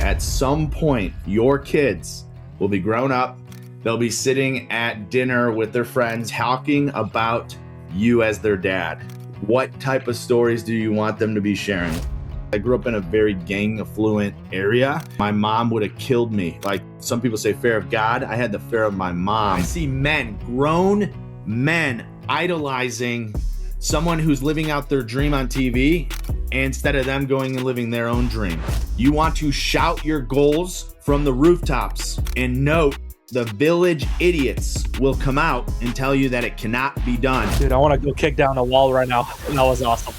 At some point, your kids will be grown up. They'll be sitting at dinner with their friends talking about you as their dad. What type of stories do you want them to be sharing? I grew up in a very gang affluent area. My mom would have killed me. Like some people say fear of God. I had the fear of my mom. I see men, grown men, idolizing someone who's living out their dream on TV instead of them going and living their own dream. You want to shout your goals from the rooftops, and note the village idiots will come out and tell you that it cannot be done. Dude, I want to go kick down a wall right now. That was awesome.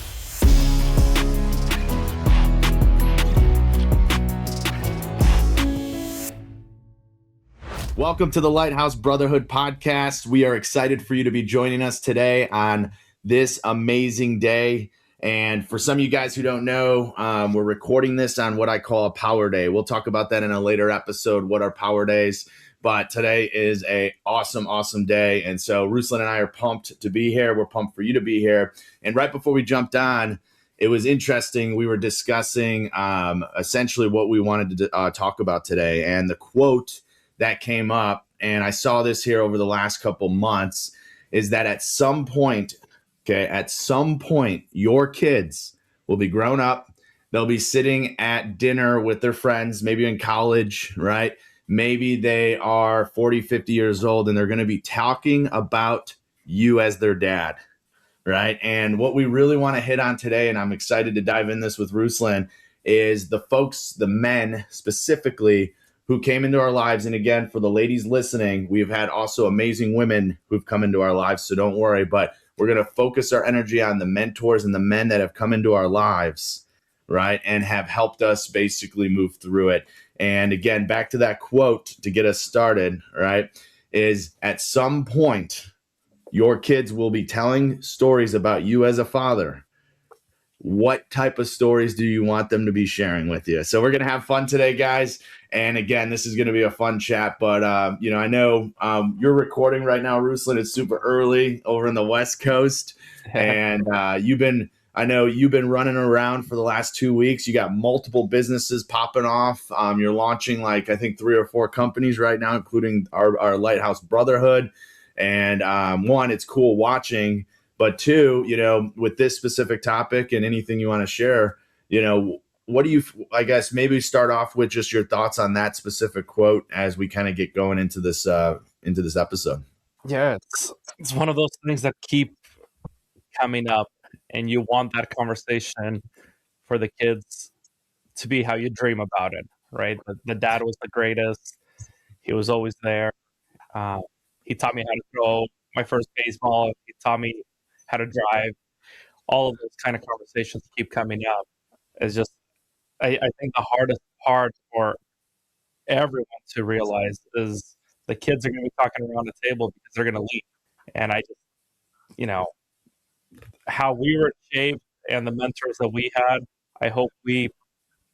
Welcome to the Lighthouse Brotherhood podcast. We are excited for you to be joining us today on this amazing day. And for some of you guys who don't know, we're recording this on what I call a power day. We'll talk about that in a later episode, what are power days. But today is a awesome day. And so Ruslan and I are pumped to be here. We're pumped for you to be here. And right before we jumped on, it was interesting. We were discussing essentially what we wanted to talk about today. And the quote that came up, and I saw this here over the last couple months, is that at some point, your kids will be grown up. They'll be sitting at dinner with their friends, maybe in college, right? Maybe they are 40, 50 years old, and they're going to be talking about you as their dad, right? And what we really want to hit on today, and I'm excited to dive in this with Ruslan, is the folks, the men specifically, who came into our lives. And again, for the ladies listening, we've had also amazing women who've come into our lives, so don't worry. But we're going to focus our energy on the mentors and the men that have come into our lives, right, and have helped us basically move through it. And again, back to that quote to get us started, right, is at some point, your kids will be telling stories about you as a father. What type of stories do you want them to be sharing with you? So we're going to have fun today, guys. And again, this is going to be a fun chat. But, I know you're recording right now, Ruslan. It's super early over in the West Coast. And you've been running around for the last 2 weeks. You got multiple businesses popping off. You're launching I think 3 or 4 companies right now, including our Lighthouse Brotherhood. And one, it's cool watching. But 2, with this specific topic and anything you want to share, what do you, I guess, maybe start off with just your thoughts on that specific quote as we kind of get going into this episode. Yeah, it's one of those things that keep coming up, and you want that conversation for the kids to be how you dream about it, right? The dad was the greatest. He was always there. He taught me how to throw my first baseball. He taught me how to drive. All of those kind of conversations keep coming up. It's just, I think the hardest part for everyone to realize is the kids are going to be talking around the table because they're going to leave. And I just, how we were shaped and the mentors that we had, I hope we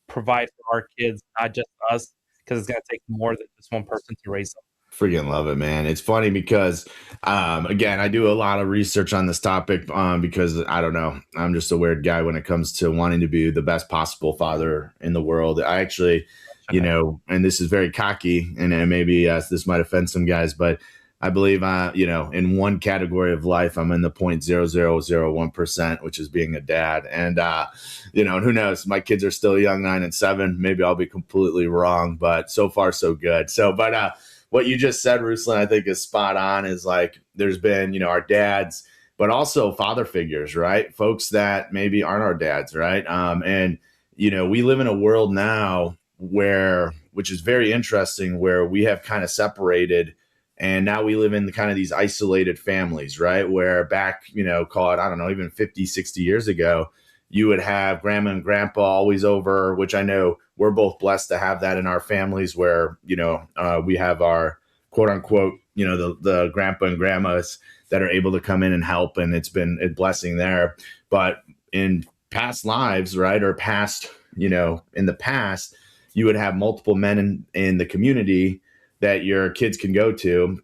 provide for our kids, not just us, because it's going to take more than just one person to raise them. Freaking love it, man. It's funny because, again, I do a lot of research on this topic because, I don't know, I'm just a weird guy when it comes to wanting to be the best possible father in the world. I actually, and this is very cocky, and maybe this might offend some guys, but I believe, in one category of life, I'm in the 0.0001%, which is being a dad. And, and who knows, my kids are still young, 9 and 7. Maybe I'll be completely wrong, but so far so good. So, what you just said, Ruslan, I think is spot on. Is there's been, our dads, but also father figures, right? Folks that maybe aren't our dads, right? And we live in a world now which is very interesting, where we have kind of separated, and now we live in kind of these isolated families, right? Where back, call it, I don't know, even 50, 60 years ago, you would have grandma and grandpa always over, which I know we're both blessed to have that in our families, where, we have our quote unquote, the grandpa and grandmas that are able to come in and help. And it's been a blessing there. But in past lives, right, or past, in the past, you would have multiple men in the community that your kids can go to,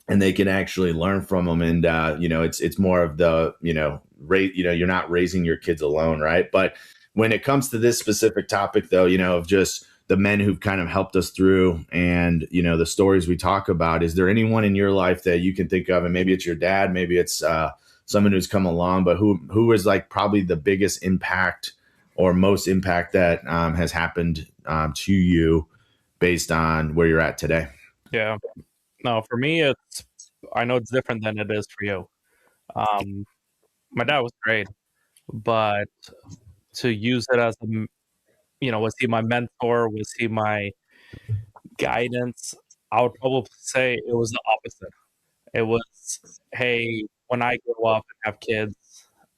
and they can actually learn from them. And, it's more of the, you're not raising your kids alone. Right. But when it comes to this specific topic, though, of just the men who've kind of helped us through and, the stories we talk about. Is there anyone in your life that you can think of? And maybe it's your dad, maybe it's someone who's come along, but who is like probably the biggest impact or most impact that has happened to you based on where you're at today? Yeah. No, for me, I know it's different than it is for you. My dad was great, but to use it as was he my mentor? Was he my guidance? I would probably say it was the opposite. It was, hey, when I grow up and have kids,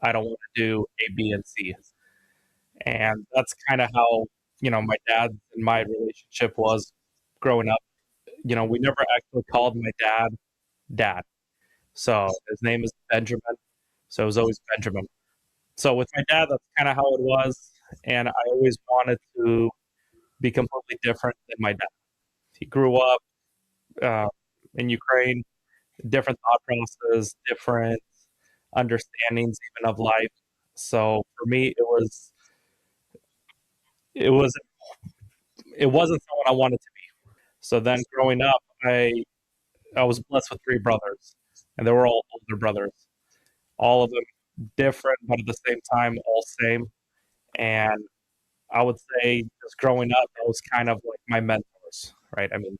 I don't want to do A, B, and C. And that's kind of how, my dad and my relationship was growing up. We never actually called my dad. So his name is Benjamin. So it was always Benjamin. So with my dad, that's kind of how it was. And I always wanted to be completely different than my dad. He grew up in Ukraine, different thought processes, different understandings even of life. So for me, it was it wasn't someone I wanted to be. So then growing up, I was blessed with three brothers, and they were all older brothers. All of them different, but at the same time, all same. And I would say just growing up, that was kind of like my mentors, right? I mean,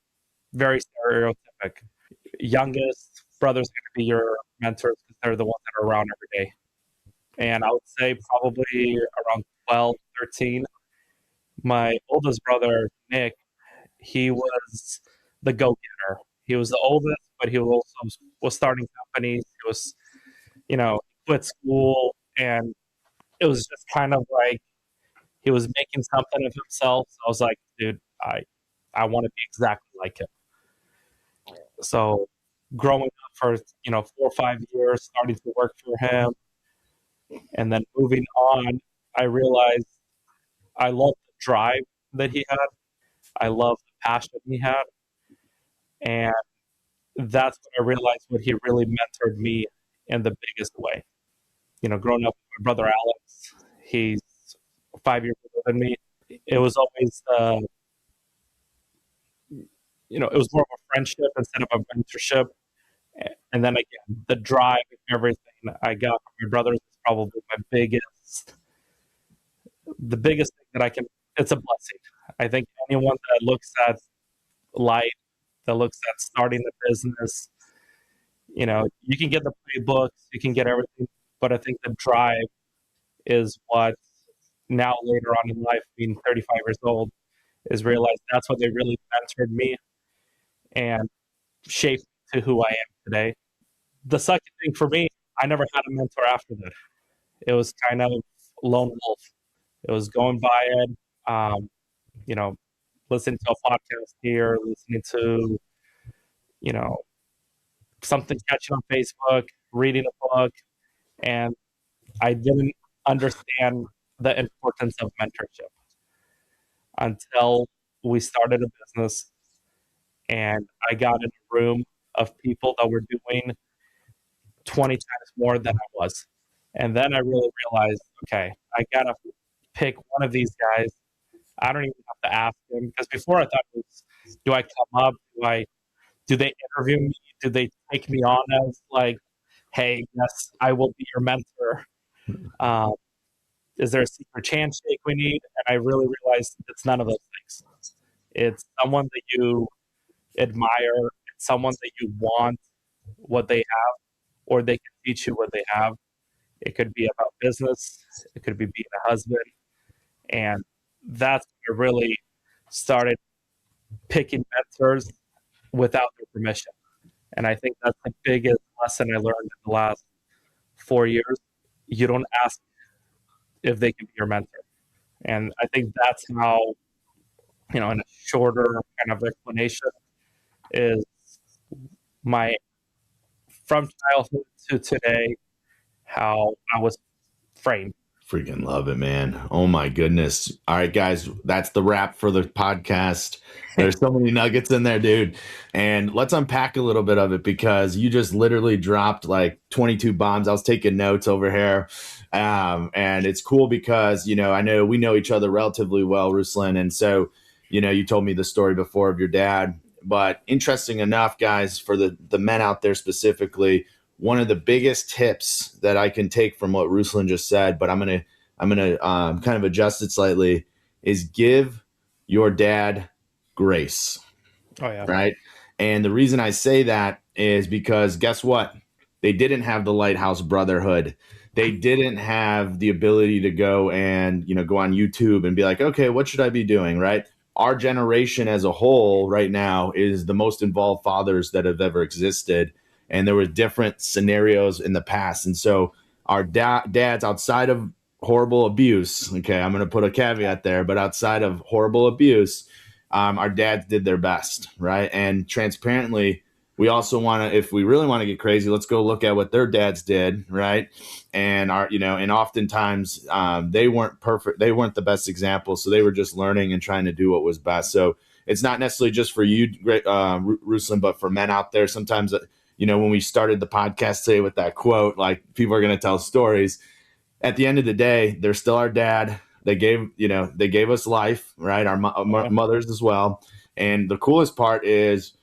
very stereotypic. Youngest brother's going to be your mentors because they're the ones that are around every day. And I would say probably around 12, 13, my oldest brother, Nick, he was the go-getter. He was the oldest, but he was starting companies. He was, quit school, and it was just kind of like he was making something of himself. So I was like, dude, I want to be exactly like him. So growing up for 4 or 5 years, starting to work for him, and then moving on, I realized I loved the drive that he had. I loved the passion he had, and that's when I realized what he really mentored me in the biggest way. Growing up with my brother Alex, he's 5 years older than me. It was always, it was more of a friendship instead of a mentorship. And then again, the drive and everything I got from my brothers is probably the biggest thing that it's a blessing. I think anyone that looks at life, that looks at starting a business, you can get the playbooks, you can get everything, but I think the drive is what now later on in life, being 35 years old, is realize that's what they really mentored me and shaped to who I am today. The second thing for me, I never had a mentor after that. It was kind of lone wolf. It was going by it, listening to a podcast here, listening to, something catching on Facebook, reading a book, and I didn't understand the importance of mentorship until we started a business and I got in a room of people that were doing 20 times more than I was. And then I really realized, okay, I got to pick one of these guys. I don't even have to ask them because before I thought it was, do I come up? Do they interview me? Do they take me on as like, hey, yes, I will be your mentor? Is there a secret handshake we need? And I really realized it's none of those things. It's someone that you admire, it's someone that you want what they have, or they can teach you what they have. It could be about business, it could be being a husband. And that's when I really started picking mentors without their permission. And I think that's the biggest lesson I learned in the last 4 years. You don't ask if they can be your mentor. And I think that's how, in a shorter kind of explanation, is my from childhood to today, how I was framed. Freaking love it, man. Oh my goodness. All right, guys, that's the wrap for the podcast. There's so many nuggets in there, dude. And let's unpack a little bit of it because you just literally dropped like 22 bombs. I was taking notes over here. And it's cool because, I know we know each other relatively well, Ruslan. And so, you told me the story before of your dad. But interesting enough, guys, for the men out there specifically, one of the biggest tips that I can take from what Ruslan just said, but I'm gonna kind of adjust it slightly, is give your dad grace. Oh yeah. Right. And the reason I say that is because guess what? They didn't have the Lighthouse Brotherhood. They didn't have the ability to go and, go on YouTube and be like, okay, what should I be doing? Right. Our generation as a whole right now is the most involved fathers that have ever existed. And there were different scenarios in the past. And so our dads outside of horrible abuse, okay, I'm going to put a caveat there, but outside of horrible abuse, our dads did their best, right? And transparently, we also want to, if we really want to get crazy, let's go look at what their dads did, right? And and oftentimes they weren't perfect, they weren't the best examples, so they were just learning and trying to do what was best. So it's not necessarily just for you, Ruslan, but for men out there. Sometimes, when we started the podcast today with that quote, like people are going to tell stories. At the end of the day, they're still our dad. They gave us life, right? Our mothers as well. And the coolest part is,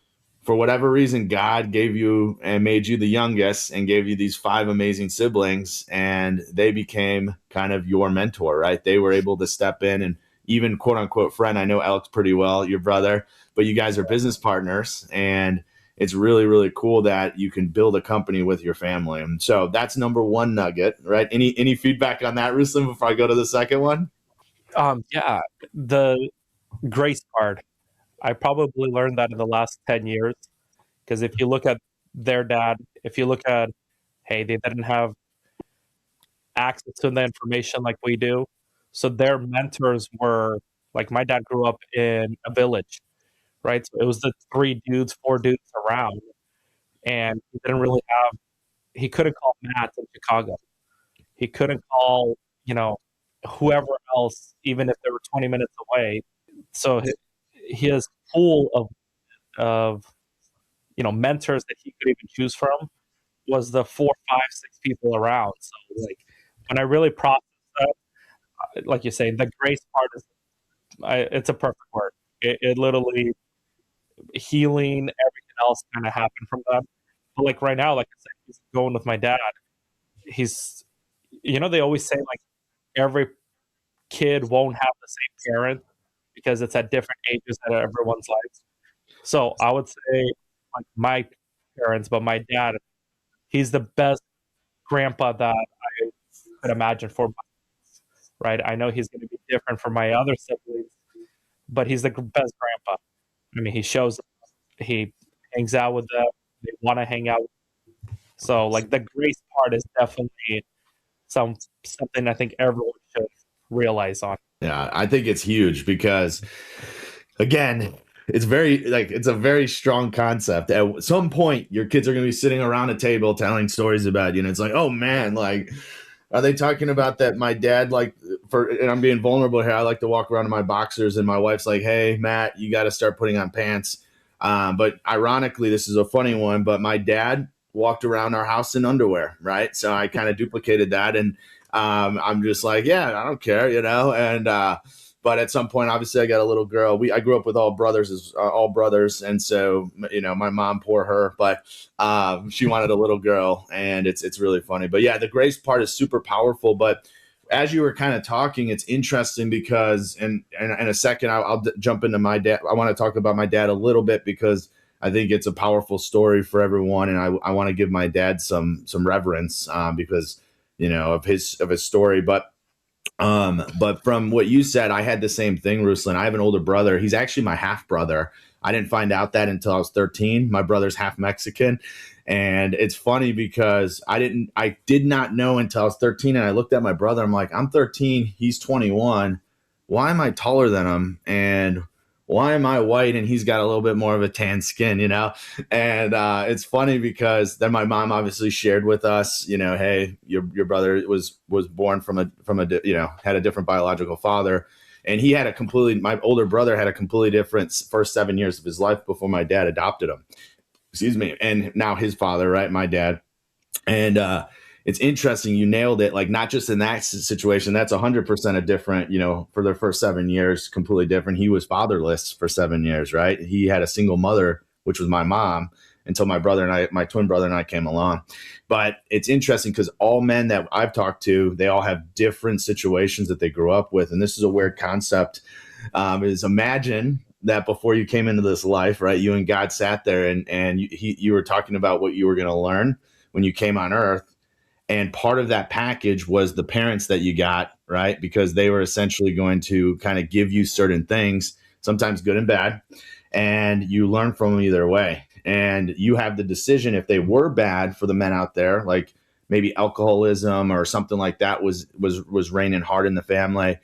for whatever reason, God gave you and made you the youngest and gave you these 5 amazing siblings, and they became kind of your mentor, right? They were able to step in and even quote unquote friend. I know Alex pretty well, your brother, but you guys are business partners, and it's really, really cool that you can build a company with your family. And so that's number one nugget, right? Any feedback on that, Ruslan, before I go to the second one? Yeah, the grace part. I probably learned that in the last 10 years, because if you look at their dad, if you look at, hey, they didn't have access to the information like we do. So their mentors were, like, my dad grew up in a village, right? So it was the 4 dudes around, and he didn't really have, he couldn't call Matt in Chicago. He couldn't call, whoever else, even if they were 20 minutes away. So his pool of mentors that he could even choose from was the 4, 5, 6 people around. So, like, when I really process that, like you say, the grace part is, it's a perfect word. It literally, healing, everything else kind of happened from that. But like right now, like I said, he's going with my dad. He's, they always say like every kid won't have the same parent because it's at different ages in everyone's lives. So I would say like my parents, but my dad, he's the best grandpa that I could imagine for my kids, right? I know he's going to be different from my other siblings, but he's the best grandpa. I mean, he shows up, he hangs out with them, they want to hang out. So like the grace part is definitely something I think everyone should realize on. Yeah, I think it's huge because, again, it's a very strong concept. At some point, your kids are going to be sitting around a table telling stories about you, and it's like, oh man, like, are they talking about that? My dad, and I'm being vulnerable here, I like to walk around in my boxers, and my wife's like, hey, Matt, you got to start putting on pants. But ironically, this is a funny one, but my dad walked around our house in underwear, right? So I kind of duplicated that, and I'm just like, yeah, I don't care, and but at some point, obviously, I got a little girl. I grew up with all brothers, and so my mom, poor her, but she wanted a little girl, and it's really funny. But yeah, the grace part is super powerful. But as you were kind of talking, it's interesting because, and in a second, I'll jump into my dad. I want to talk about my dad a little bit because I think it's a powerful story for everyone, and I want to give my dad some reverence because of his story, but from what you said, I had the same thing, Ruslan. I have an older brother. He's actually my half brother. I didn't find out that until I was 13. My brother's half Mexican. And it's funny because I did not know until I was 13. And I looked at my brother. I'm like, I'm 13. He's 21. Why am I taller than him? And why am I white and he's got a little bit more of a tan skin, And it's funny because then my mom obviously shared with us, hey, your brother was born from a had a different biological father, and my older brother had a completely different first 7 years of his life before my dad adopted him. Excuse me, and now his father, right, my dad, and it's interesting. You nailed it. Like, not just in that situation, that's 100% a different, for their first 7 years, completely different. He was fatherless for 7 years, right? He had a single mother, which was my mom, until my twin brother and I came along. But it's interesting because all men that I've talked to, they all have different situations that they grew up with. And this is a weird concept. Is imagine that before you came into this life, right? You and God sat there and you were talking about what you were going to learn when you came on earth. And part of that package was the parents that you got, right? Because they were essentially going to kind of give you certain things, sometimes good and bad, and you learn from them either way. And you have the decision if they were bad for the men out there, like maybe alcoholism or something like that was reigning hard in the family.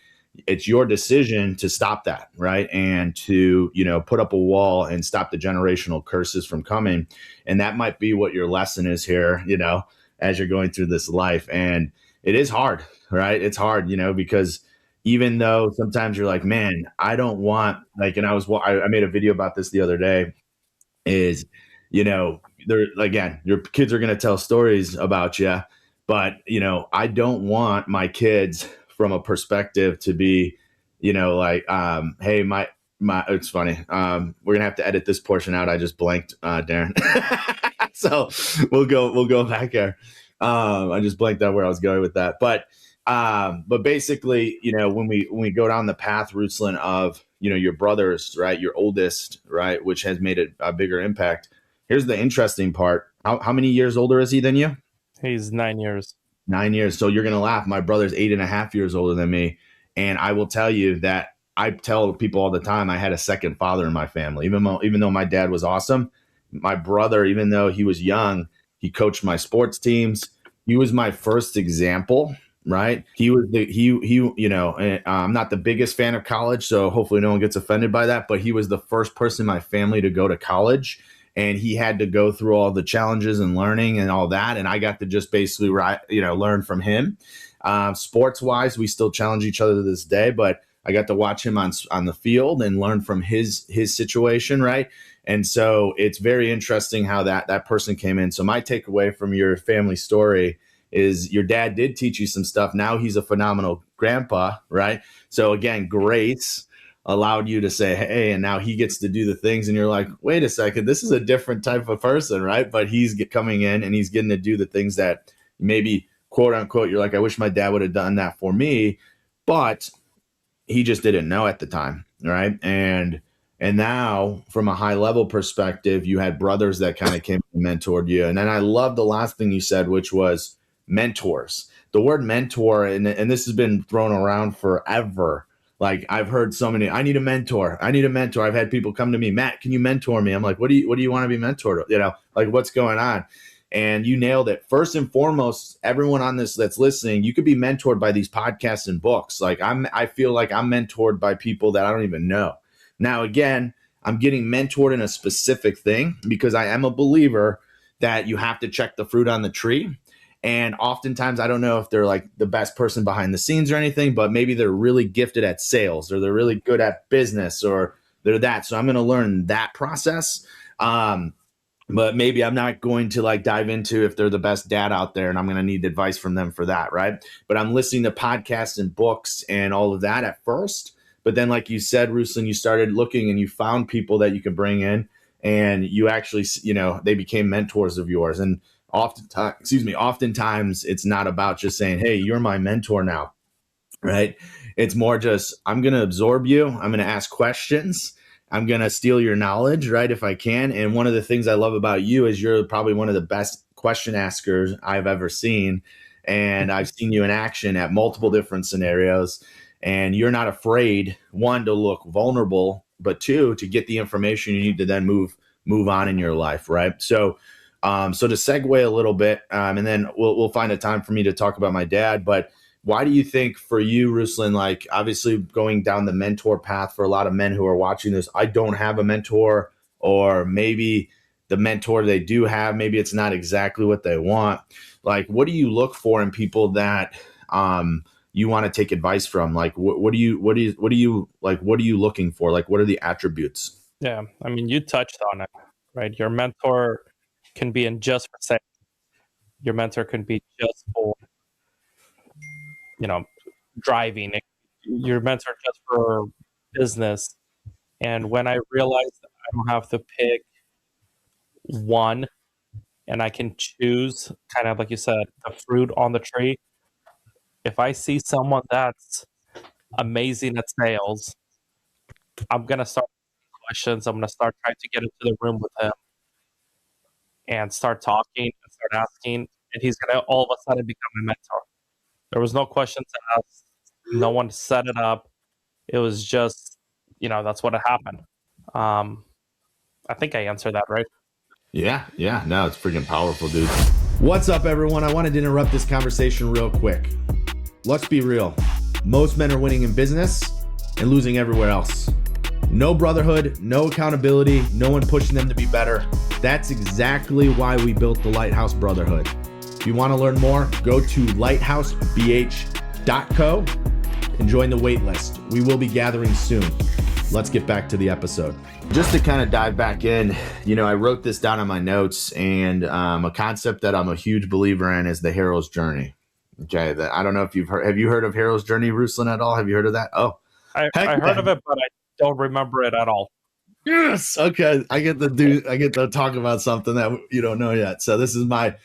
It's your decision to stop that, right? And to, put up a wall and stop the generational curses from coming. And that might be what your lesson is here, as you're going through this life. And it is hard, right? It's hard, because even though sometimes you're like, man, I don't want, like, and I made a video about this the other day, is, there again, your kids are going to tell stories about you, but, I don't want my kids from a perspective to be, like, hey, it's funny. We're gonna have to edit this portion out. I just blanked, Darren. So we'll go back there. I just blanked out where I was going with that. But basically, when we go down the path, Ruslan, of, your brothers, right, your oldest, right, which has made a bigger impact. Here's the interesting part. How many years older is he than you? He's 9 years. 9 years. So you're going to laugh. My brother's 8.5 years older than me. And I will tell you that I tell people all the time, I had a second father in my family. Even though my dad was awesome, my brother, even though he was young, he coached my sports teams. He was my first example, right? He was I'm not the biggest fan of college, so hopefully no one gets offended by that, but he was the first person in my family to go to college. And he had to go through all the challenges and learning and all that. And I got to just basically, learn from him. Sports wise, we still challenge each other to this day, but I got to watch him on the field and learn from his situation. Right. And so it's very interesting how that person came in. So my takeaway from your family story is your dad did teach you some stuff. Now he's a phenomenal grandpa. Right. So again, grace allowed you to say, hey, and now he gets to do the things. And you're like, wait a second, this is a different type of person, right? But he's coming in and he's getting to do the things that maybe, quote unquote, you're like, I wish my dad would have done that for me. But he just didn't know at the time, right? And now from a high level perspective, you had brothers that kind of came and mentored you. And then I love the last thing you said, which was mentors. The word mentor, and this has been thrown around forever. Like, I've heard so many, I need a mentor. I've had people come to me, Matt, can you mentor me? I'm like, what do you want to be mentored? Like, what's going on? And you nailed it. First and foremost, everyone on this that's listening, you could be mentored by these podcasts and books. Like, I feel like I'm mentored by people that I don't even know. Now, again, I'm getting mentored in a specific thing because I am a believer that you have to check the fruit on the tree. And oftentimes, I don't know if they're like the best person behind the scenes or anything, but maybe they're really gifted at sales, or they're really good at business, or they're that. So I'm going to learn that process. But maybe I'm not going to like dive into if they're the best dad out there, and I'm going to need advice from them for that. Right. But I'm listening to podcasts and books and all of that at first. But then, like you said, Ruslan, you started looking and you found people that you could bring in, and you actually, they became mentors of yours. And oftentimes it's not about just saying, hey, you're my mentor now, right? It's more just, I'm going to absorb you. I'm going to ask questions. I'm going to steal your knowledge, right, if I can. And one of the things I love about you is you're probably one of the best question askers I've ever seen. And I've seen you in action at multiple different scenarios. And you're not afraid, one, to look vulnerable, but two, to get the information you need to then move on in your life, right? So to segue a little bit, and then we'll find a time for me to talk about my dad. But why do you think for you, Ruslan, like obviously going down the mentor path for a lot of men who are watching this, I don't have a mentor, or maybe the mentor they do have, maybe it's not exactly what they want. Like, what do you look for in people that you want to take advice from? Like, what are you looking for? Like, what are the attributes? Yeah, you touched on it, right? Your mentor can be in just for sales. Your mentor can be just for, driving. Your mentor just for business. And when I realized that I don't have to pick one and I can choose, kind of like you said, the fruit on the tree. If I see someone that's amazing at sales, I'm going to start asking questions. I'm going to start trying to get into the room with him and start talking and start asking. And he's going to all of a sudden become a mentor. There was no questions asked. No one set it up. It was just, that's what happened. I think I answered that right. Yeah. No, it's freaking powerful, dude. What's up, everyone? I wanted to interrupt this conversation real quick. Let's be real. Most men are winning in business and losing everywhere else. No brotherhood, no accountability, no one pushing them to be better. That's exactly why we built the Lighthouse Brotherhood. If you want to learn more, go to lighthousebh.co and join the wait list. We will be gathering soon. Let's get back to the episode. Just to kind of dive back in, I wrote this down on my notes, and a concept that I'm a huge believer in is the hero's journey. Okay, I don't know if have you heard of hero's journey, Ruslan, at all? Have you heard of that? Oh, I heard of it, but I don't remember it at all. Yes. Okay. I get to talk about something that you don't know yet. So this is by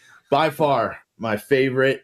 far my favorite,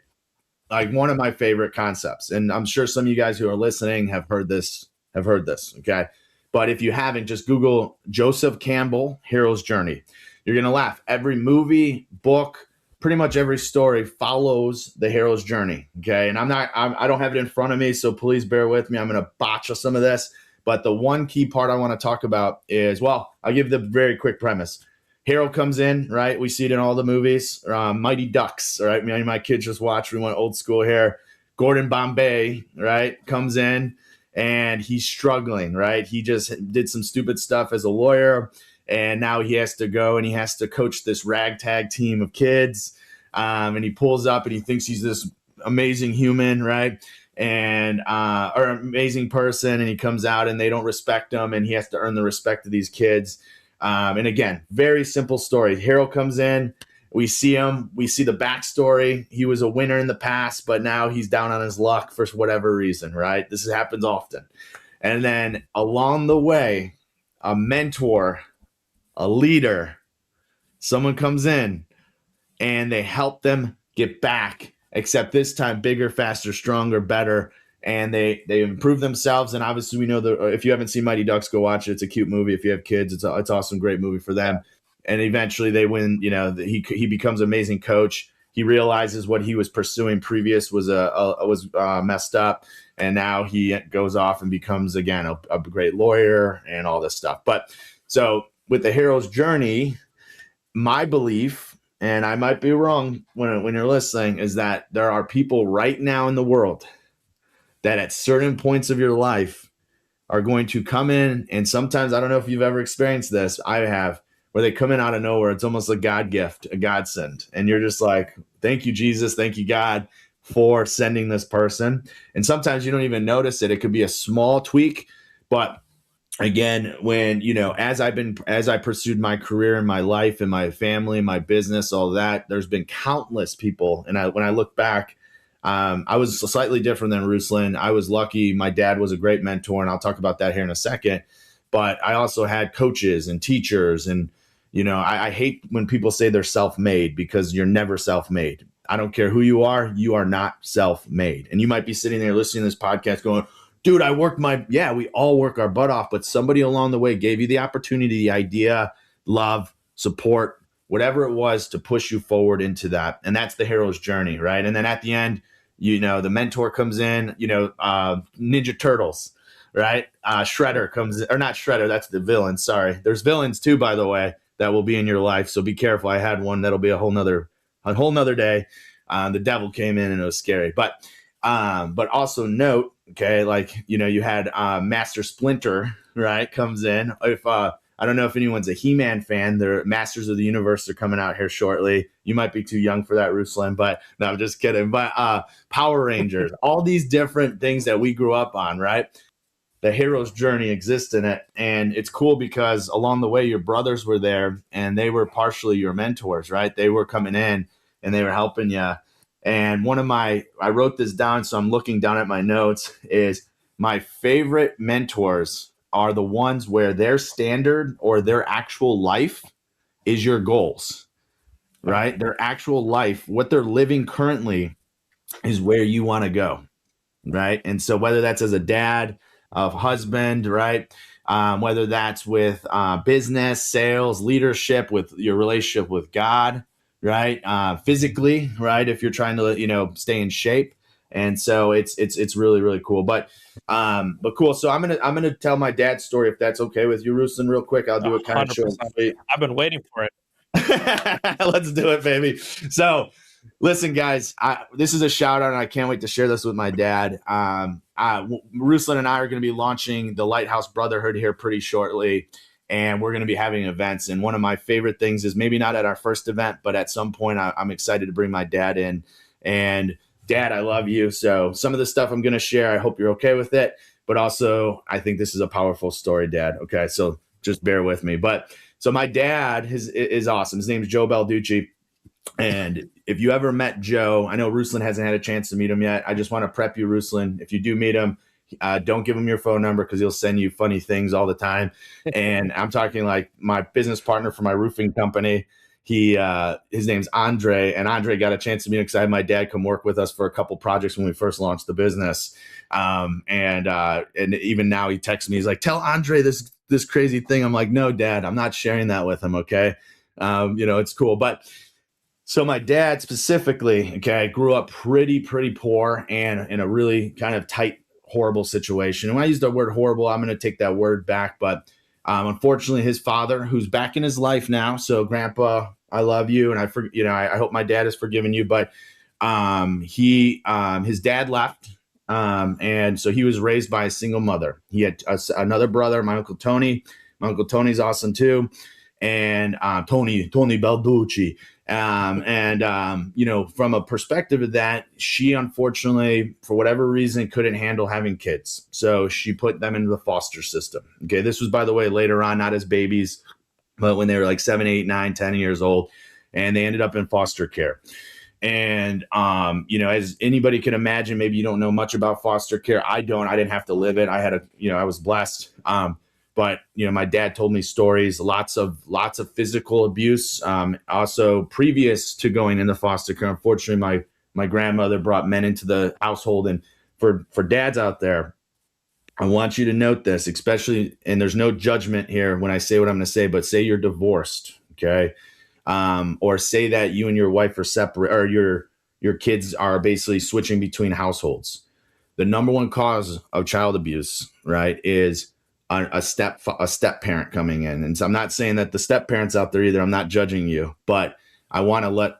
like one of my favorite concepts. And I'm sure some of you guys who are listening have heard this. Okay. But if you haven't, just Google Joseph Campbell, Hero's Journey. You're going to laugh. Every movie, book, pretty much every story follows the hero's journey. Okay. And I don't have it in front of me, so please bear with me. I'm going to botch some of this. But the one key part I want to talk about is, I'll give the very quick premise. Hero comes in, right? We see it in all the movies. Mighty Ducks, all right? Me and my kids just watched. We went old school here. Gordon Bombay, right, comes in, and he's struggling, right? He just did some stupid stuff as a lawyer, and now he has to go and he has to coach this ragtag team of kids. And he pulls up and he thinks he's this amazing human, right? And or amazing person, and he comes out and they don't respect him, and he has to earn the respect of these kids. And again, very simple story. Hero comes in, we see him, we see the backstory. He was a winner in the past, but now he's down on his luck for whatever reason, right? This happens often. And then along the way, a mentor, a leader, someone comes in and they help them get back, except this time bigger, faster, stronger, better. And they improve themselves. And obviously we know that if you haven't seen Mighty Ducks, go watch it. It's a cute movie. If you have kids, it's awesome. Great movie for them. And eventually they win, he becomes an amazing coach. He realizes what he was pursuing previous was messed up. And now he goes off and becomes, again, a great lawyer and all this stuff. But so with the hero's journey, my belief, and I might be wrong when you're listening, is that there are people right now in the world that at certain points of your life are going to come in. And sometimes, I don't know if you've ever experienced this, I have, where they come in out of nowhere. It's almost a God gift, a godsend. And you're just like, thank you, Jesus. Thank you, God, for sending this person. And sometimes you don't even notice it. It could be a small tweak, but again, when, as I pursued my career and my life and my family, my business, all that, there's been countless people. And when I look back, I was slightly different than Ruslan. I was lucky. My dad was a great mentor, and I'll talk about that here in a second. But I also had coaches and teachers. And, I hate when people say they're self-made, because you're never self-made. I don't care who you are not self-made. And you might be sitting there listening to this podcast going, dude, we all work our butt off, but somebody along the way gave you the opportunity, the idea, love, support, whatever it was, to push you forward into that. And that's the hero's journey, right? And then at the end, the mentor comes in, Ninja Turtles, right? Shredder comes in, or not Shredder, that's the villain. Sorry. There's villains too, by the way, that will be in your life. So be careful. I had one that'll be a whole nother day. The devil came in and it was scary. But also note, okay, you had Master Splinter, right, comes in. If I don't know if anyone's a He-Man fan, the Masters of the Universe are coming out here shortly. You might be too young for that, Ruslan, but no, I'm just kidding. But Power Rangers, all these different things that we grew up on, right? The hero's journey exists in it. And it's cool because along the way, your brothers were there and they were partially your mentors, right? They were coming in and they were helping you. And I wrote this down, so I'm looking down at my notes, is my favorite mentors are the ones where their standard or their actual life is your goals, right? Their actual life, what they're living currently is where you want to go, right? And so whether that's as a dad, a husband, right? Whether that's with business, sales, leadership, with your relationship with God, right? Physically, right? If you're trying to, stay in shape. And so it's really, really cool. But cool. So I'm gonna tell my dad's story, if that's okay with you, Ruslan, real quick. I'll do it kind of short and sweet. I've been waiting for it. Let's do it, baby. So, listen, guys, this is a shout out, and I can't wait to share this with my dad. Ruslan and I are going to be launching the Lighthouse Brotherhood here pretty shortly, and we're going to be having events. And one of my favorite things is maybe not at our first event, but at some point, I'm excited to bring my dad in. And Dad, I love you. So some of the stuff I'm going to share, I hope you're okay with it. But also, I think this is a powerful story, Dad. Okay, so just bear with me. But so my dad is awesome. His name is Joe Balducci. And if you ever met Joe, I know Ruslan hasn't had a chance to meet him yet. I just want to prep you, Ruslan. If you do meet him, don't give him your phone number because he'll send you funny things all the time. And I'm talking like my business partner for my roofing company. His name's Andre, and Andre got a chance to meet him because I had my dad come work with us for a couple projects when we first launched the business. And even now he texts me. He's like, "Tell Andre this crazy thing." I'm like, "No, Dad, I'm not sharing that with him." Okay. It's cool. But so my dad specifically, okay, grew up pretty poor and in a really kind of tight, horrible situation. And when I use the word horrible, I'm going to take that word back. But unfortunately, his father, who's back in his life now, so Grandpa, I love you, and I hope my dad has forgiven you. But his dad left, and so he was raised by a single mother. He had another brother, my Uncle Tony. My Uncle Tony's awesome too, and Tony Balducci. From a perspective of that, she unfortunately, for whatever reason, couldn't handle having kids. So she put them into the foster system. Okay. This was, by the way, later on, not as babies, but when they were like 7, 8, 9, 10 years old, and they ended up in foster care. And, as anybody can imagine, maybe you don't know much about foster care. I didn't have to live it. I was blessed. But my dad told me stories, lots of physical abuse. Also, previous to going into foster care, unfortunately, my grandmother brought men into the household. And for dads out there, I want you to note this, especially, and there's no judgment here when I say what I'm going to say, but say you're divorced, okay, or say that you and your wife are separate, or your kids are basically switching between households. The number one cause of child abuse, right, is a step parent coming in. And so I'm not saying that the step parents out there either. I'm not judging you, but I want to let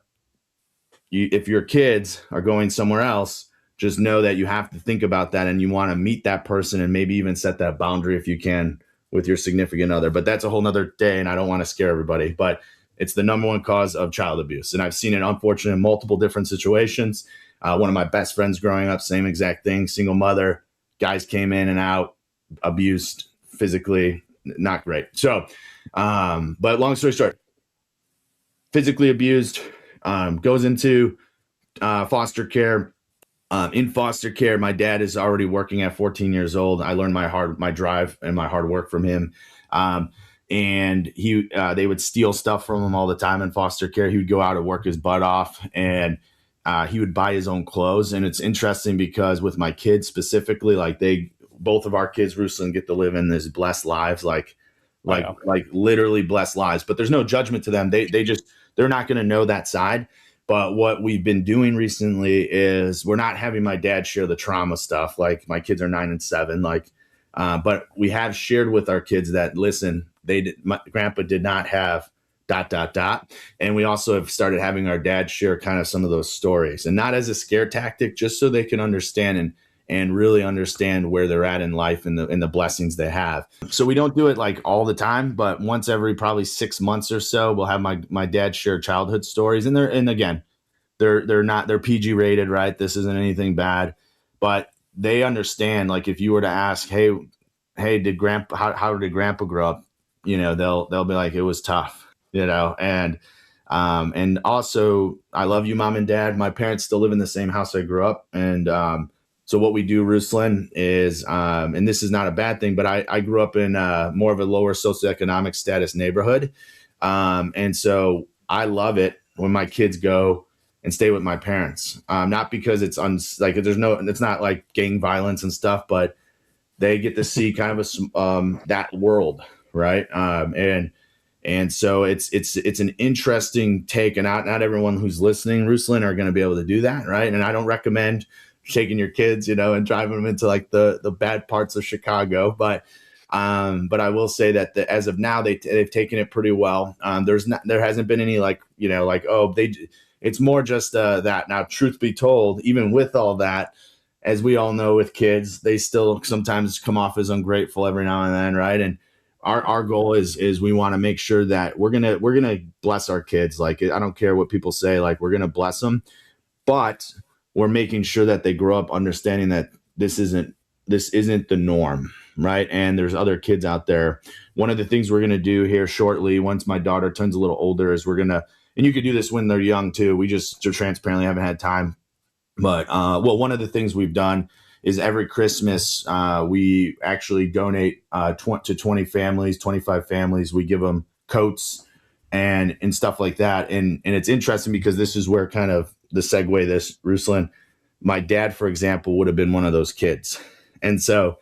you, if your kids are going somewhere else, just know that you have to think about that, and you want to meet that person and maybe even set that boundary if you can with your significant other. But that's a whole nother day, and I don't want to scare everybody, but it's the number one cause of child abuse. And I've seen it, unfortunately, in multiple different situations. One of my best friends growing up, same exact thing, single mother, guys came in and out, abused physically, not great. So, but long story short, physically abused, goes into foster care. In foster care, my dad is already working at 14 years old. I learned my drive and my hard work from him. And they would steal stuff from him all the time in foster care. He would go out and work his butt off, and he would buy his own clothes. And it's interesting because with my kids specifically, like both of our kids, Ruslan, get to live in this blessed lives, like literally blessed lives. But there's no judgment to them. They're not going to know that side. But what we've been doing recently is we're not having my dad share the trauma stuff. Like, my kids are 9 and 7. But we have shared with our kids that, listen, my grandpa did not have ... And we also have started having our dad share kind of some of those stories, and not as a scare tactic, just so they can understand and really understand where they're at in life and the blessings they have. So we don't do it like all the time, but once every probably 6 months or so, we'll have my dad share childhood stories. And they're PG rated, right? This isn't anything bad, but they understand. Like, if you were to ask, hey, did Grandpa, how did Grandpa grow up? They'll be like, it was tough, and And also, I love you, mom and dad. My parents still live in the same house I grew up. And so what we do, Ruslan, is, and this is not a bad thing, but I grew up in more of a lower socioeconomic status neighborhood. And so I love it when my kids go and stay with my parents. Not because like it's not like gang violence and stuff, but they get to see kind of that world, right? And so it's an interesting take, and not everyone who's listening, Ruslan, are going to be able to do that, right? And I don't recommend taking your kids, and driving them into like the bad parts of Chicago, but I will say that as of now, they've taken it pretty well. There hasn't been any it's more just that. Now, truth be told, even with all that, as we all know with kids, they still sometimes come off as ungrateful every now and then, right? And our goal is we want to make sure that we're gonna bless our kids. Like, I don't care what people say, like, we're gonna bless them, but we're making sure that they grow up understanding that this isn't the norm, right? And there's other kids out there. One of the things we're gonna do here shortly, once my daughter turns a little older, is and you could do this when they're young too. We just transparently haven't had time. But one of the things we've done is every Christmas we actually donate to 20 families, 25 families. We give them coats and stuff like that. And it's interesting because this is where kind of the segue this, Ruslan. My dad, for example, would have been one of those kids. And so,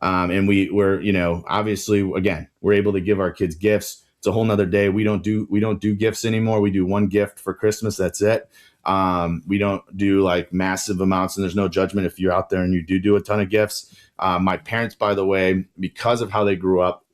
and we're, obviously, again, we're able to give our kids gifts. It's a whole nother day. We don't do gifts anymore. We do one gift for Christmas. That's it. We don't do like massive amounts, and there's no judgment if you're out there and you do a ton of gifts. My parents, by the way, because of how they grew up,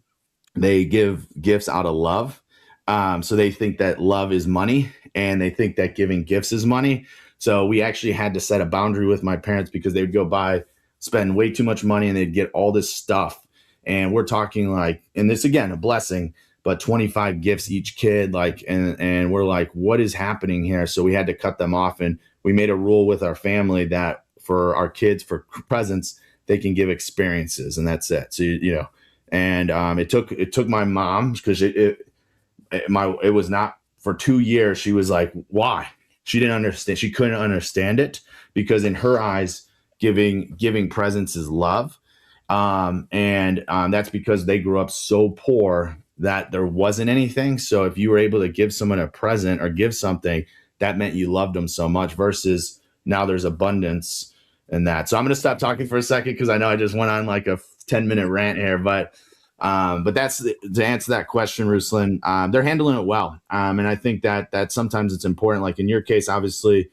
they give gifts out of love. So they think that love is money, and they think that giving gifts is money. So we actually had to set a boundary with my parents because they would go spend way too much money, and they'd get all this stuff. And we're talking like, and this again, a blessing, but 25 gifts each kid, like, and we're like, what is happening here? So we had to cut them off, and we made a rule with our family that for our kids, for presents, they can give experiences, and that's it. So and it took my mom, because it was not, for 2 years she was like, why? She didn't understand. She couldn't understand it, because in her eyes, giving presents is love. And that's because they grew up so poor that there wasn't anything. So if you were able to give someone a present or give something, that meant you loved them so much, versus now there's abundance in that. So I'm going to stop talking for a second, because I know I just went on like a 10-minute rant here, but that's to answer that question, Ruslan. They're handling it well. And I think that sometimes it's important, like in your case, obviously,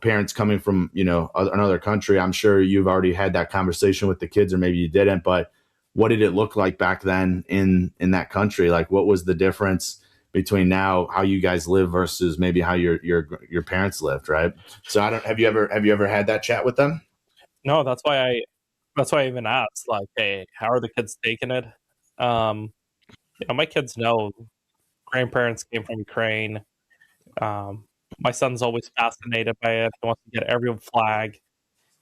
parents coming from, another country. I'm sure you've already had that conversation with the kids, or maybe you didn't, but what did it look like back then in that country? Like, what was the difference between now, how you guys live, versus maybe how your parents lived, right? So have you ever had that chat with them? No, that's why I even asked, like, hey, how are the kids taking it? My kids know grandparents came from Ukraine. My son's always fascinated by it. He wants to get every flag. He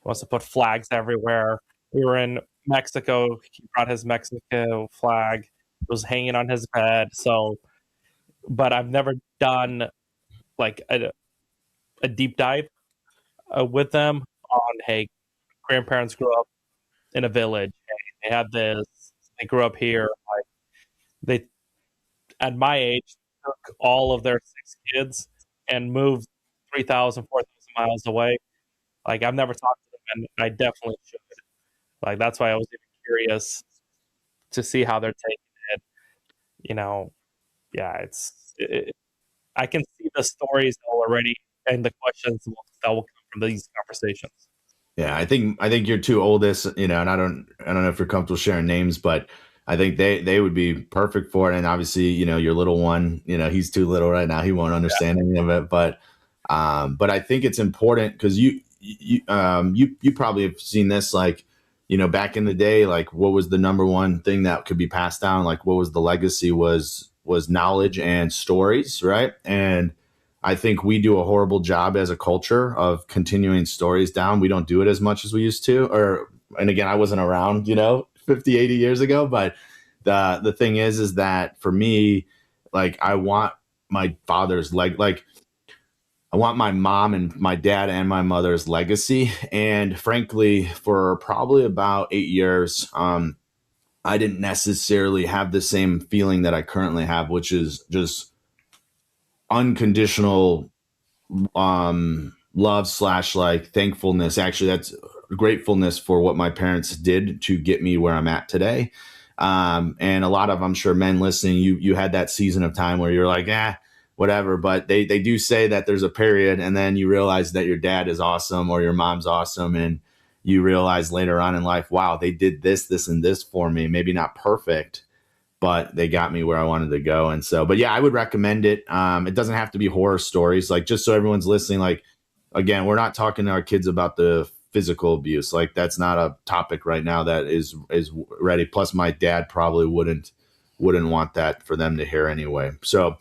wants to put flags everywhere. We were in Mexico. He brought his Mexico flag. It was hanging on his bed. So, but I've never done like a deep dive with them on, hey, grandparents grew up in a village. Hey, they had this. They grew up here. Like, they, at my age, took all of their 6 kids and moved 3,000, 4,000 miles away. Like, I've never talked to them, and I definitely should. Like, that's why I was even curious to see how they're taking it. Yeah, I can see the stories already and the questions that will come from these conversations. Yeah, I think your two oldest, and I don't know if you're comfortable sharing names, but I think they would be perfect for it. And obviously, your little one, he's too little right now; he won't understand any of it. But I think it's important, because you probably have seen this, like, back in the day, like, what was the number one thing that could be passed down? Like, what was the legacy? Was knowledge and stories, right? And I think we do a horrible job as a culture of continuing stories down. We don't do it as much as we used to. And again, I wasn't around, 50, 80 years ago. But the thing is that for me, like, I want my father's like I want my mom and my dad and my mother's legacy. And frankly, for probably about 8 years, I didn't necessarily have the same feeling that I currently have, which is just unconditional love slash like thankfulness. Actually, that's gratefulness for what my parents did to get me where I'm at today. And a lot of, I'm sure, men listening, you had that season of time where you're like, whatever. But they do say that there's a period, and then you realize that your dad is awesome or your mom's awesome, and you realize later on in life, wow, they did this, this, and this for me. Maybe not perfect, but they got me where I wanted to go. And so, but yeah, I would recommend it. It doesn't have to be horror stories. Like, just so everyone's listening, like, again, we're not talking to our kids about the physical abuse. Like, that's not a topic right now that is ready. Plus my dad probably wouldn't want that for them to hear anyway. So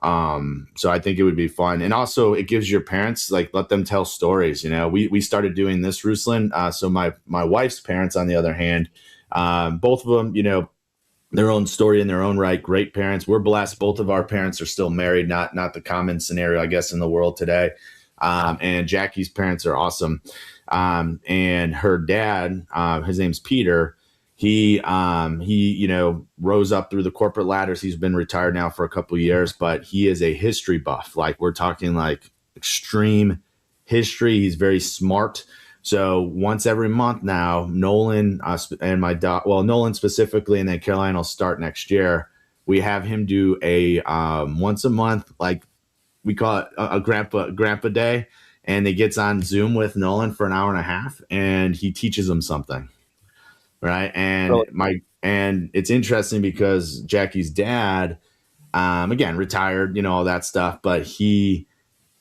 I think it would be fun. And also it gives your parents, like, let them tell stories. You know, we started doing this, Ruslan. So my wife's parents, on the other hand, both of them, you know, their own story in their own right. Great parents. We're blessed. Both of our parents are still married. Not the common scenario, I guess, in the world today. And Jackie's parents are awesome. And her dad, his name's Peter. He, you know, rose up through the corporate ladders. He's been retired now for a couple of years, but he is a history buff. Like, we're talking like extreme history. He's very smart. So once every month now, Nolan and my Nolan specifically, and then Caroline will start next year. We have him do a once a month, like we call it a grandpa day, and he gets on Zoom with Nolan for an hour and a half, and he teaches him something, right? And Really? and it's interesting because Jackie's dad, again, retired, you know, all that stuff, but he,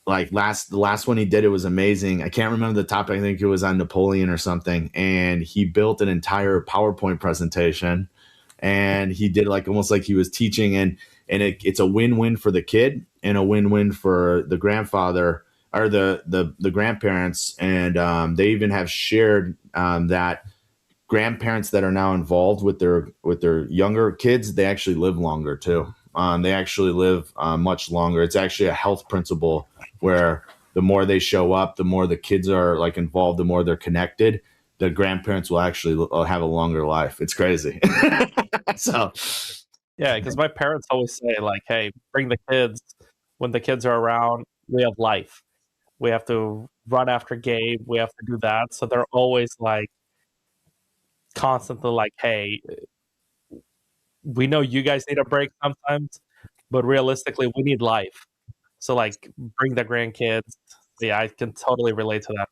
like, the last one he did, it was amazing. I can't remember the topic. I think it was on Napoleon or something. And he built an entire PowerPoint presentation, and he did like almost like he was teaching, and it's a win-win for the kid and a win-win for the grandfather or the grandparents. And they even have shared that grandparents that are now involved with their younger kids, they actually live longer too. They actually live much longer. It's actually a health principle where the more they show up, the more the kids are like involved, the more they're connected. The grandparents will actually have a longer life. It's crazy. So, Yeah, because my parents always say, like, hey, bring the kids. When the kids are around, we have life. We have to run after Gabe. We have to do that. So they're always like constantly like, hey, we know you guys need a break sometimes, but realistically, we need life. So, like, bring the grandkids. Yeah, I can totally relate to that.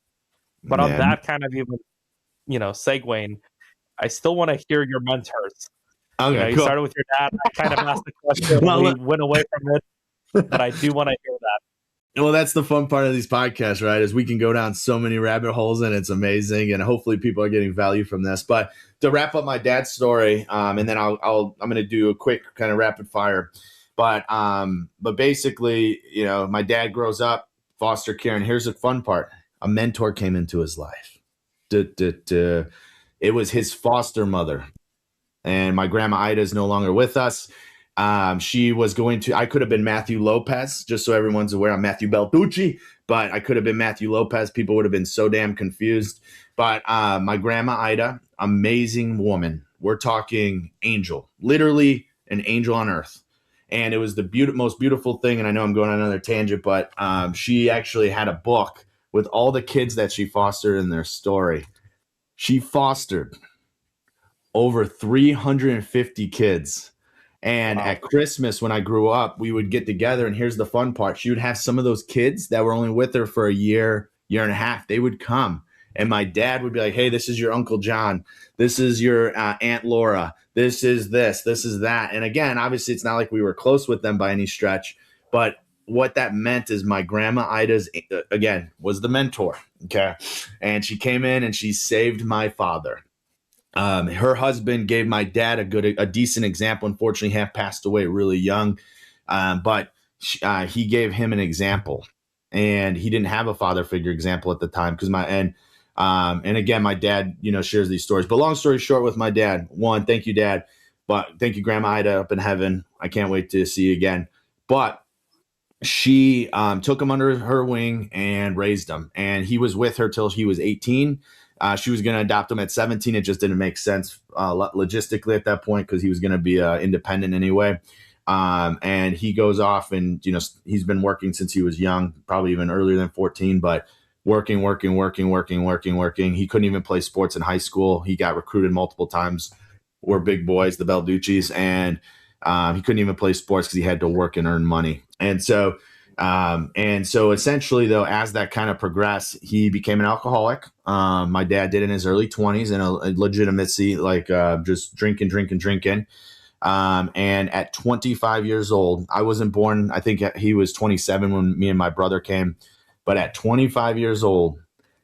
But on yeah. that kind of even, you know, segueing, I still want to hear your mentors. You know, Okay, you cool. started with your dad. I kind of asked the question. Well, We look, went away from it, but I do want to hear that. well, that's the fun part of these podcasts, right? Is we can go down so many rabbit holes, and it's amazing. And hopefully, people are getting value from this. But to wrap up my dad's story, and then I'm going to do a quick kind of rapid fire. But basically, you know, my dad grows up foster care, and here's the fun part: a mentor came into his life. It was his foster mother, and my grandma Ida is no longer with us. She was going to, I could have been Matthew Lopez, just so everyone's aware. I'm Matthew Balducci, but I could have been Matthew Lopez. People would have been so damn confused. But my grandma Ida, amazing woman. We're talking angel, literally an angel on earth. And it was the most beautiful thing. And I know I'm going on another tangent, but she actually had a book with all the kids that she fostered in their story. She fostered over 350 kids. And Wow. at Christmas, when I grew up, we would get together. And here's the fun part: she would have some of those kids that were only with her for a year and a half. They would come. And my dad would be like, hey, this is your Uncle John. This is your Aunt Laura. This is this. This is that. And again, obviously, it's not like we were close with them by any stretch. But what that meant is my grandma Ida's, again, was the mentor. Okay. And she came in and she saved my father. Her husband gave my dad a decent example. Unfortunately, he passed away really young, but he gave him an example, and he didn't have a father figure example at the time because and again, my dad, you know, shares these stories. But long story short, with my dad, one, thank you, Dad, but thank you, Grandma Ida, up in heaven. I can't wait to see you again. But she took him under her wing and raised him. And he was with her till he was 18. She was going to adopt him at 17. It just didn't make sense logistically at that point because he was going to be independent anyway. And he goes off and, he's been working since he was young, probably even earlier than 14, but working. He couldn't even play sports in high school. He got recruited multiple times. We're big boys, the Balducci's, and he couldn't even play sports because he had to work and earn money. And so essentially, though, as that kind of progressed, he became an alcoholic. My dad did in his early 20s, and a legitimacy, like just drinking. And at 25 years old, I wasn't born. I think he was 27 when me and my brother came. But at 25 years old,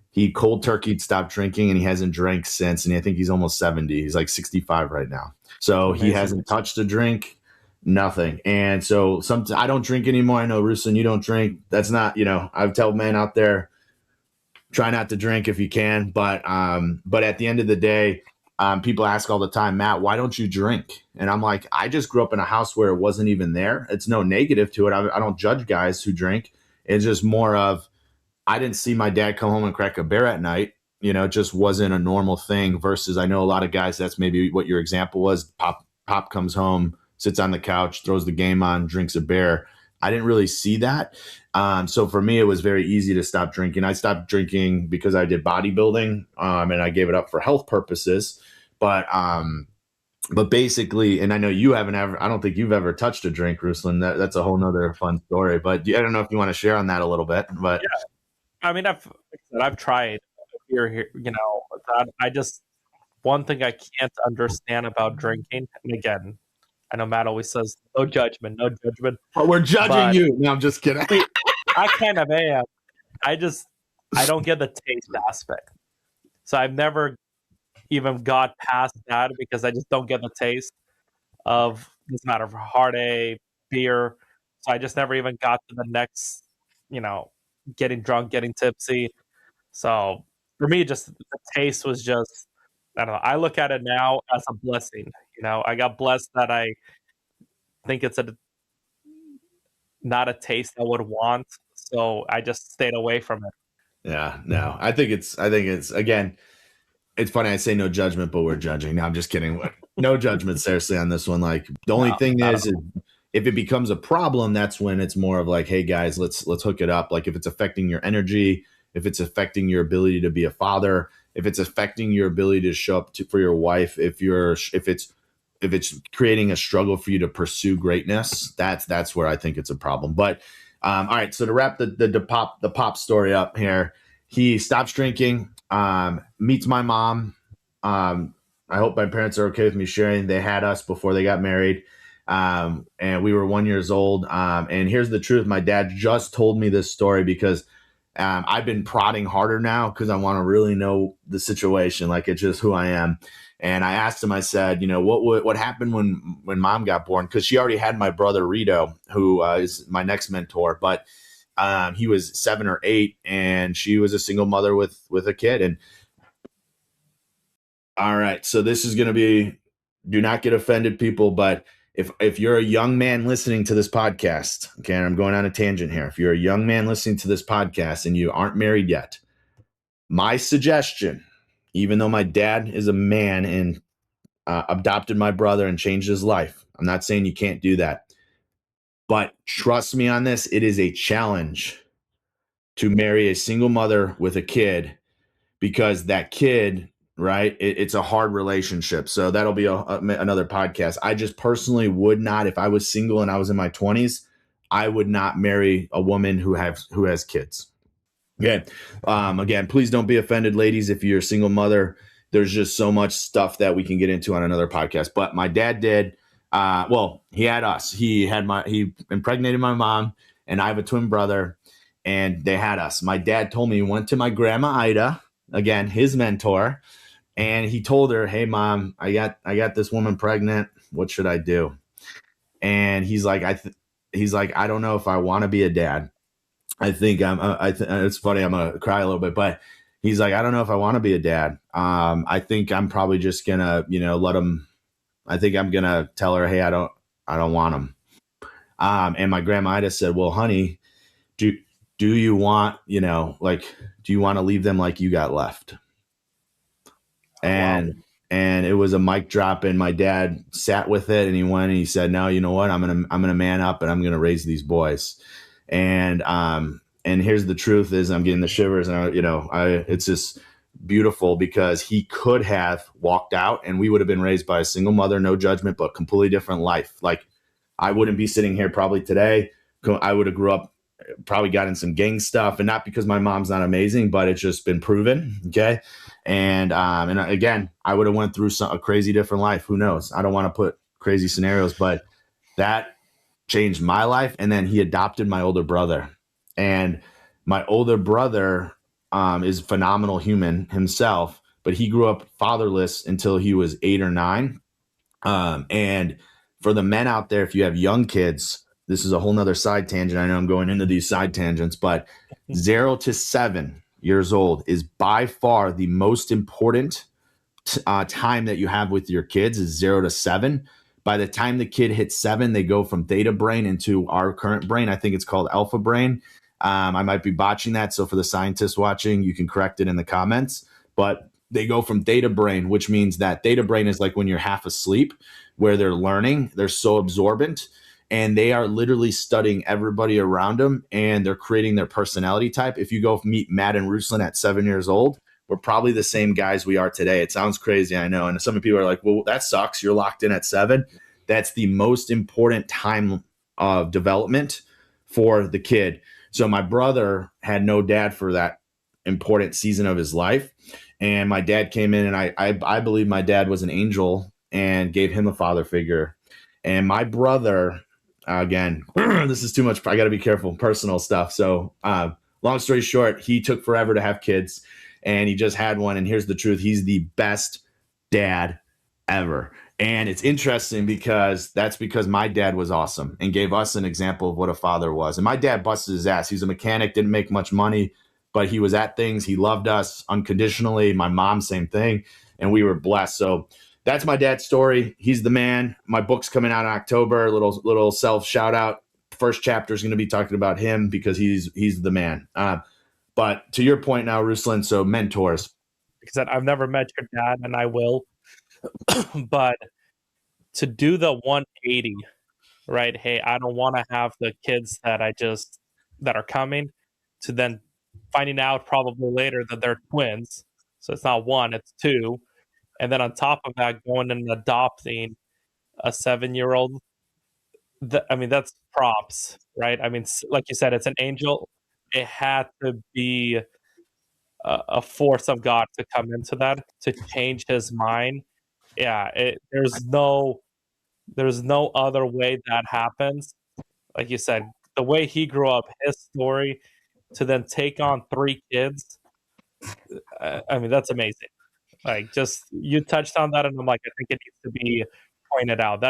he cold turkeyed stopped drinking, and he hasn't drank since. And I think he's almost 70. He's like 65 right now. So he hasn't touched a drink, nothing. And so I don't drink anymore. I know, Ruslan, you don't drink. That's not, I tell men out there, try not to drink if you can. But at the end of the day, people ask all the time, Matt, why don't you drink? And I'm like, I just grew up in a house where it wasn't even there. It's no negative to it. I don't judge guys who drink. It's just more of, I didn't see my dad come home and crack a beer at night. It just wasn't a normal thing versus I know a lot of guys, that's maybe what your example was. Pop comes home, sits on the couch, throws the game on, drinks a beer. I didn't really see that. So for me, it was very easy to stop drinking. I stopped drinking because I did bodybuilding, and I gave it up for health purposes. But basically, and I know you haven't ever, I don't think you've ever touched a drink, Ruslan. That's a whole nother fun story. But I don't know if you want to share on that a little bit. But yeah. I mean, I've tried here, one thing I can't understand about drinking, and again, I know Matt always says no judgment. Oh, we're judging you. No, I'm just kidding. I kind of am. I don't get the taste aspect. So I've never even got past that because I just don't get the taste of this matter of heartache, beer. So I just never even got to the next, getting drunk, getting tipsy. So for me, just the taste was just, I don't know. I look at it now as a blessing. I got blessed that I think it's not a taste I would want. So I just stayed away from it. Yeah, no, I think it's again, it's funny. I say no judgment, but we're judging. No, I'm just kidding. No judgment, seriously, on this one. Like the only thing is if it becomes a problem, that's when it's more of like, hey guys, let's hook it up. Like if it's affecting your energy, if it's affecting your ability to be a father, if it's affecting your ability to show up for your wife, if it's creating a struggle for you to pursue greatness, that's where I think it's a problem. But all right, so to wrap the pop story up here, he stops drinking, meets my mom. I hope my parents are okay with me sharing. They had us before they got married. And we were 1 year old. And here's the truth. My dad just told me this story because I've been prodding harder now because I want to really know the situation. Like it's just who I am. And I asked him, I said, what happened when mom got born? Because she already had my brother Rito, who is my next mentor. But he was 7 or 8 and she was a single mother with a kid. And all right, so this is going to be, do not get offended, people, but if you're a young man listening to this podcast, okay, and I'm going on a tangent here. If you're a young man listening to this podcast and you aren't married yet, my suggestion, even though my dad is a man and adopted my brother and changed his life, I'm not saying you can't do that. But trust me on this, it is a challenge to marry a single mother with a kid because that kid, right, it's a hard relationship. So that'll be another podcast. I just personally would not, if I was single and I was in my 20s, I would not marry a woman who has kids. Okay. Again, please don't be offended, ladies, if you're a single mother. There's just so much stuff that we can get into on another podcast. But my dad did. He had us. He impregnated my mom, and I have a twin brother, and they had us. My dad told me he went to my grandma Ida, again, his mentor, and he told her, "Hey, mom, I got this woman pregnant. What should I do?" And he's like, I don't know if I want to be a dad. I think it's funny. I'm gonna cry a little bit, but he's like, I don't know if I want to be a dad. I think I'm probably just gonna, let him. I think I'm gonna tell her, hey, I don't want him. And my grandma Ida said, well, honey, do you want, do you want to leave them like you got left? Oh, wow. And it was a mic drop, and my dad sat with it, and he went and he said, no, you know what? I'm gonna man up, and I'm gonna raise these boys. And here's the truth is I'm getting the shivers, and it's just beautiful because he could have walked out and we would have been raised by a single mother, no judgment, but completely different life. Like, I wouldn't be sitting here probably today. I would have grew up, probably got in some gang stuff, and not because my mom's not amazing, but it's just been proven. Okay. And again, I would have went through a crazy different life. Who knows? I don't want to put crazy scenarios, but that changed my life. And then he adopted my older brother, and my older brother is a phenomenal human himself, but he grew up fatherless until he was 8 or 9. And for the men out there, if you have young kids, this is a whole nother side tangent. I know I'm going into these side tangents, but 0 to 7 years old is by far the most important time that you have with your kids is 0 to 7. By the time the kid hits 7, they go from theta brain into our current brain. I think it's called alpha brain. I might be botching that. So for the scientists watching, you can correct it in the comments. But they go from theta brain, which means that theta brain is like when you're half asleep, where they're learning, they're so absorbent, and they are literally studying everybody around them, and they're creating their personality type. If you go meet Matt and Ruslan at 7 years old, we're probably the same guys we are today. It sounds crazy, I know. And some people are like, well, that sucks. You're locked in at 7. That's the most important time of development for the kid. So my brother had no dad for that important season of his life. And my dad came in, and I believe my dad was an angel and gave him a father figure. And my brother, again, this is too much. I got to be careful, personal stuff. So long story short, he took forever to have kids, and he just had one. And here's the truth. He's the best dad ever. And it's interesting because that's because my dad was awesome and gave us an example of what a father was. And my dad busted his ass. He's a mechanic, didn't make much money, but he was at things. He loved us unconditionally. My mom, same thing. And we were blessed. So that's my dad's story. He's the man. My book's coming out in October. Little self shout out. First chapter is going to be talking about him because he's the man. But to your point now, Ruslan, so mentors. Because I've never met your dad, and I will. But to do the 180, right? Hey, I don't want to have the kids that are coming, to then finding out probably later that they're twins. So it's not 1, it's 2. And then on top of that, going and adopting a 7-year-old. That's props, right? Like you said, it's an angel. It had to be a force of God to come into that, to change his mind. Yeah, there's no other way that happens. Like you said, the way he grew up, his story, to then take on 3 kids. That's amazing. Like, just you touched on that, and I'm like, I think it needs to be pointed out.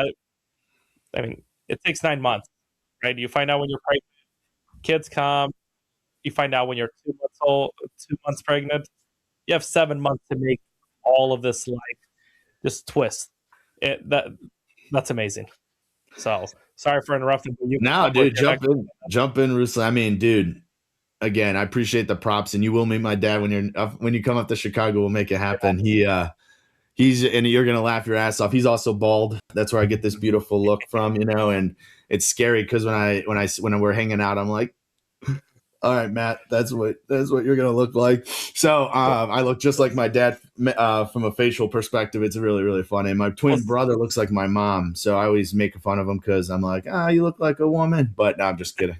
It takes 9 months, right? You find out when you're pregnant. Kids come. You find out when you're 2 months old, 2 months pregnant. You have 7 months to make all of this life just twist. That's amazing. So sorry for interrupting. But No, dude, jump in, Ruslan. Dude, again, I appreciate the props, and you will meet my dad when you come up to Chicago. We'll make it happen. He's and you're gonna laugh your ass off. He's also bald. That's where I get this beautiful look from, and it's scary because when we're hanging out, I'm like, all right, Matt, that's what you're gonna look like. So I look just like my dad from a facial perspective. It's really, really funny. My twin brother looks like my mom, so I always make fun of him because I'm like, you look like a woman. But no, I'm just kidding.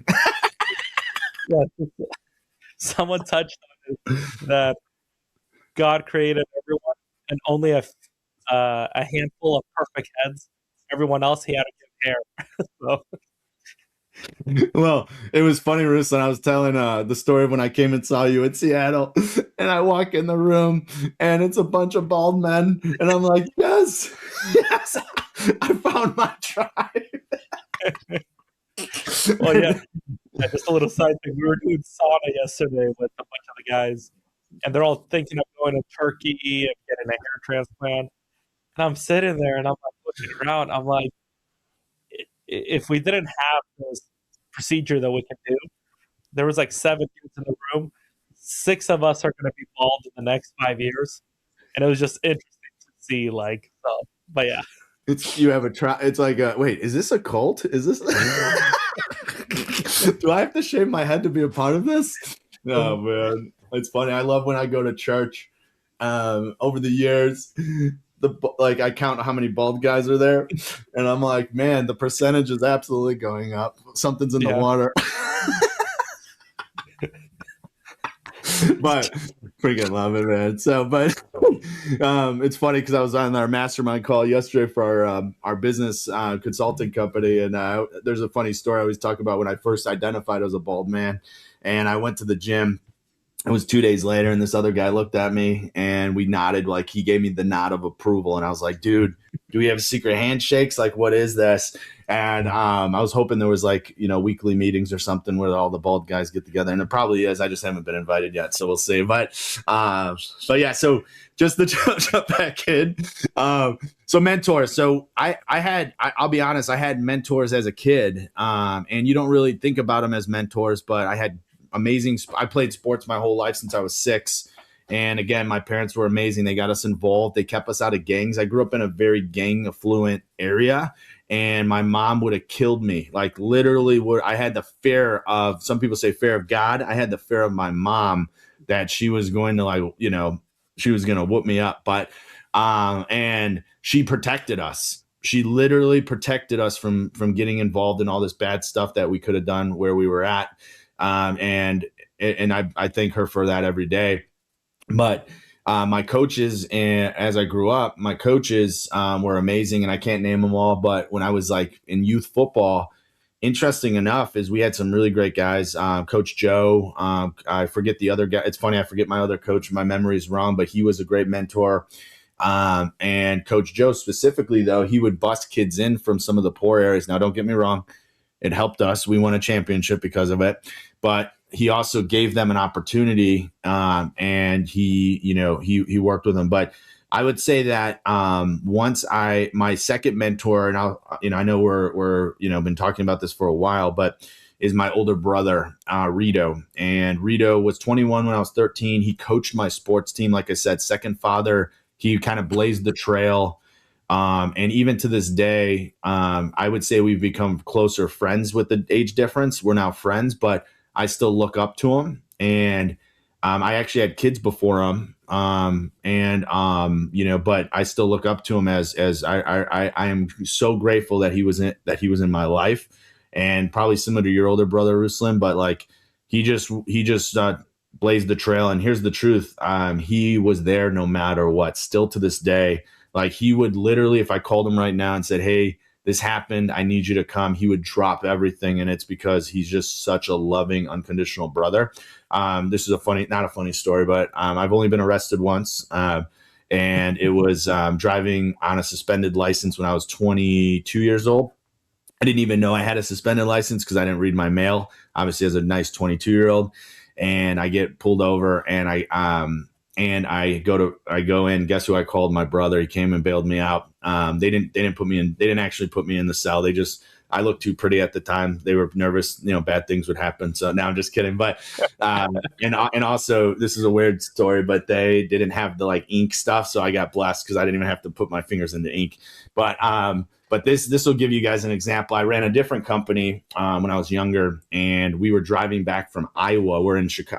Someone touched on it, that God created everyone, and only a handful of perfect heads. Everyone else, he had to give hair. So. Well, it was funny, Ruslan. I was telling the story of when I came and saw you in Seattle, and I walk in the room, and it's a bunch of bald men, and I'm like, yes, I found my tribe. Well, yeah, just a little side thing. We were doing sauna yesterday with a bunch of the guys, and they're all thinking of going to Turkey and getting a hair transplant. And I'm sitting there, and I'm like looking around. I'm like, if we didn't have this procedure that we can do, there was like 7 kids in the room. 6 of us are going to be bald in the next 5 years, and it was just interesting to see. Like, so, but yeah, It's you have a try. It's like, wait, is this a cult? Is this? Do I have to shave my head to be a part of this? No, man, it's funny. I love when I go to church. Over the years, I count how many bald guys are there, and I'm like, man, the percentage is absolutely going up. Something's in the water. But freaking love it, man. So, but it's funny because I was on our mastermind call yesterday for our business consulting company, and there's a funny story I always talk about when I first identified as a bald man, and I went to the gym. It was 2 days later, and this other guy looked at me, and we nodded, like he gave me the nod of approval, and I was like, dude, do we have secret handshakes? Like, what is this? And I was hoping there was like, weekly meetings or something where all the bald guys get together, and it probably is. I just haven't been invited yet, so we'll see. But yeah, so just to jump back in. So mentors. So I'll be honest, I had mentors as a kid, and you don't really think about them as mentors, but I had amazing. I played sports my whole life since I was 6. And again, my parents were amazing. They got us involved. They kept us out of gangs. I grew up in a very gang affluent area, and my mom would have killed me. Like literally I had the fear of, some people say fear of God. I had the fear of my mom that she was going to she was going to whoop me up. But, and she protected us. She literally protected us from getting involved in all this bad stuff that we could have done where we were at. And I thank her for that every day. But my coaches, and as I grew up, my coaches were amazing, and I can't name them all. But when I was like in youth football, interesting enough is we had some really great guys. Coach Joe, I forget the other guy. It's funny, I forget my other coach. My memory is wrong, but he was a great mentor. And Coach Joe specifically, though, he would bust kids in from some of the poor areas. Now, don't get me wrong. It helped us. We won a championship because of it. But he also gave them an opportunity, and he worked with them. But I would say that my second mentor, and I know we're been talking about this for a while, but is my older brother, Rito. And Rito was 21 when I was 13. He coached my sports team. Like I said, second father. He kind of blazed the trail. And even to this day, I would say we've become closer friends with the age difference. We're now friends, but I still look up to him. And I actually had kids before him. But I still look up to him as I am so grateful that he was in my life, and probably similar to your older brother, Ruslan, but like he just blazed the trail. And here's the truth. He was there no matter what, still to this day. Like he would literally, if I called him right now and said, hey, this happened, I need you to come, he would drop everything. And it's because he's just such a loving, unconditional brother. This is not a funny story, but I've only been arrested once. And it was driving on a suspended license when I was 22 years old. I didn't even know I had a suspended license because I didn't read my mail, obviously, as a nice 22-year-old. And I get pulled over, and I go in. Guess who I called? My brother. He came and bailed me out. They didn't actually put me in the cell. I looked too pretty at the time. They were nervous, bad things would happen. So now I'm just kidding. But, and also this is a weird story, but they didn't have the like ink stuff. So I got blessed because I didn't even have to put my fingers in the ink. But this will give you guys an example. I ran a different company when I was younger, and we were driving back from Iowa.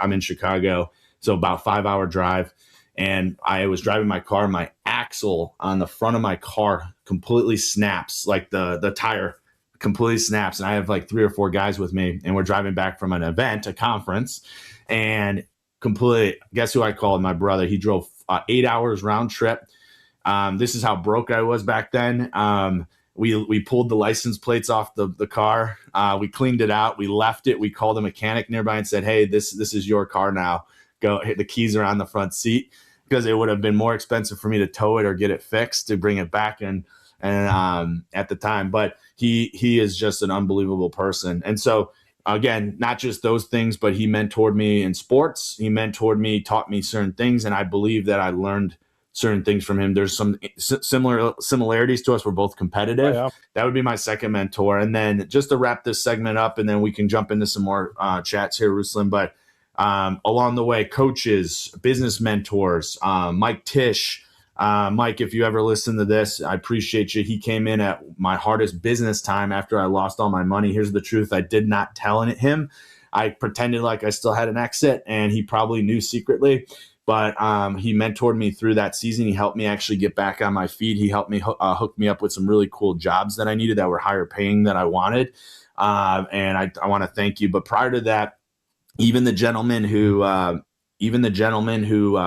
I'm in Chicago. So about 5-hour drive. And I was driving my car. My axle on the front of my car completely snaps, like the tire completely snaps. And I have like 3 or 4 guys with me, and we're driving back from an event, a conference, and guess who I called? My brother. He drove 8 hours round trip. This is how broke I was back then. We pulled the license plates off the car. We cleaned it out. We left it. We called a mechanic nearby and said, hey, this is your car now. Go, hit the keys are on the front seat, because it would have been more expensive for me to tow it or get it fixed to bring it back. And at the time, but he is just an unbelievable person. And so again, not just those things, but he mentored me in sports. He mentored me, taught me certain things. And I believe that I learned certain things from him. There's some similarities to us. We're both competitive. Oh, yeah. That would be my second mentor. And then just to wrap this segment up, and then we can jump into some more chats here, Ruslan. But along the way, coaches, business mentors, Mike Tisch. Mike, if you ever listen to this, I appreciate you. He came in at my hardest business time after I lost all my money. Here's the truth. I did not tell him. I pretended like I still had an exit, and he probably knew secretly. But he mentored me through that season. He helped me actually get back on my feet. He helped me hook me up with some really cool jobs that I needed that were higher paying than I wanted. And I want to thank you. But prior to that, even the gentleman who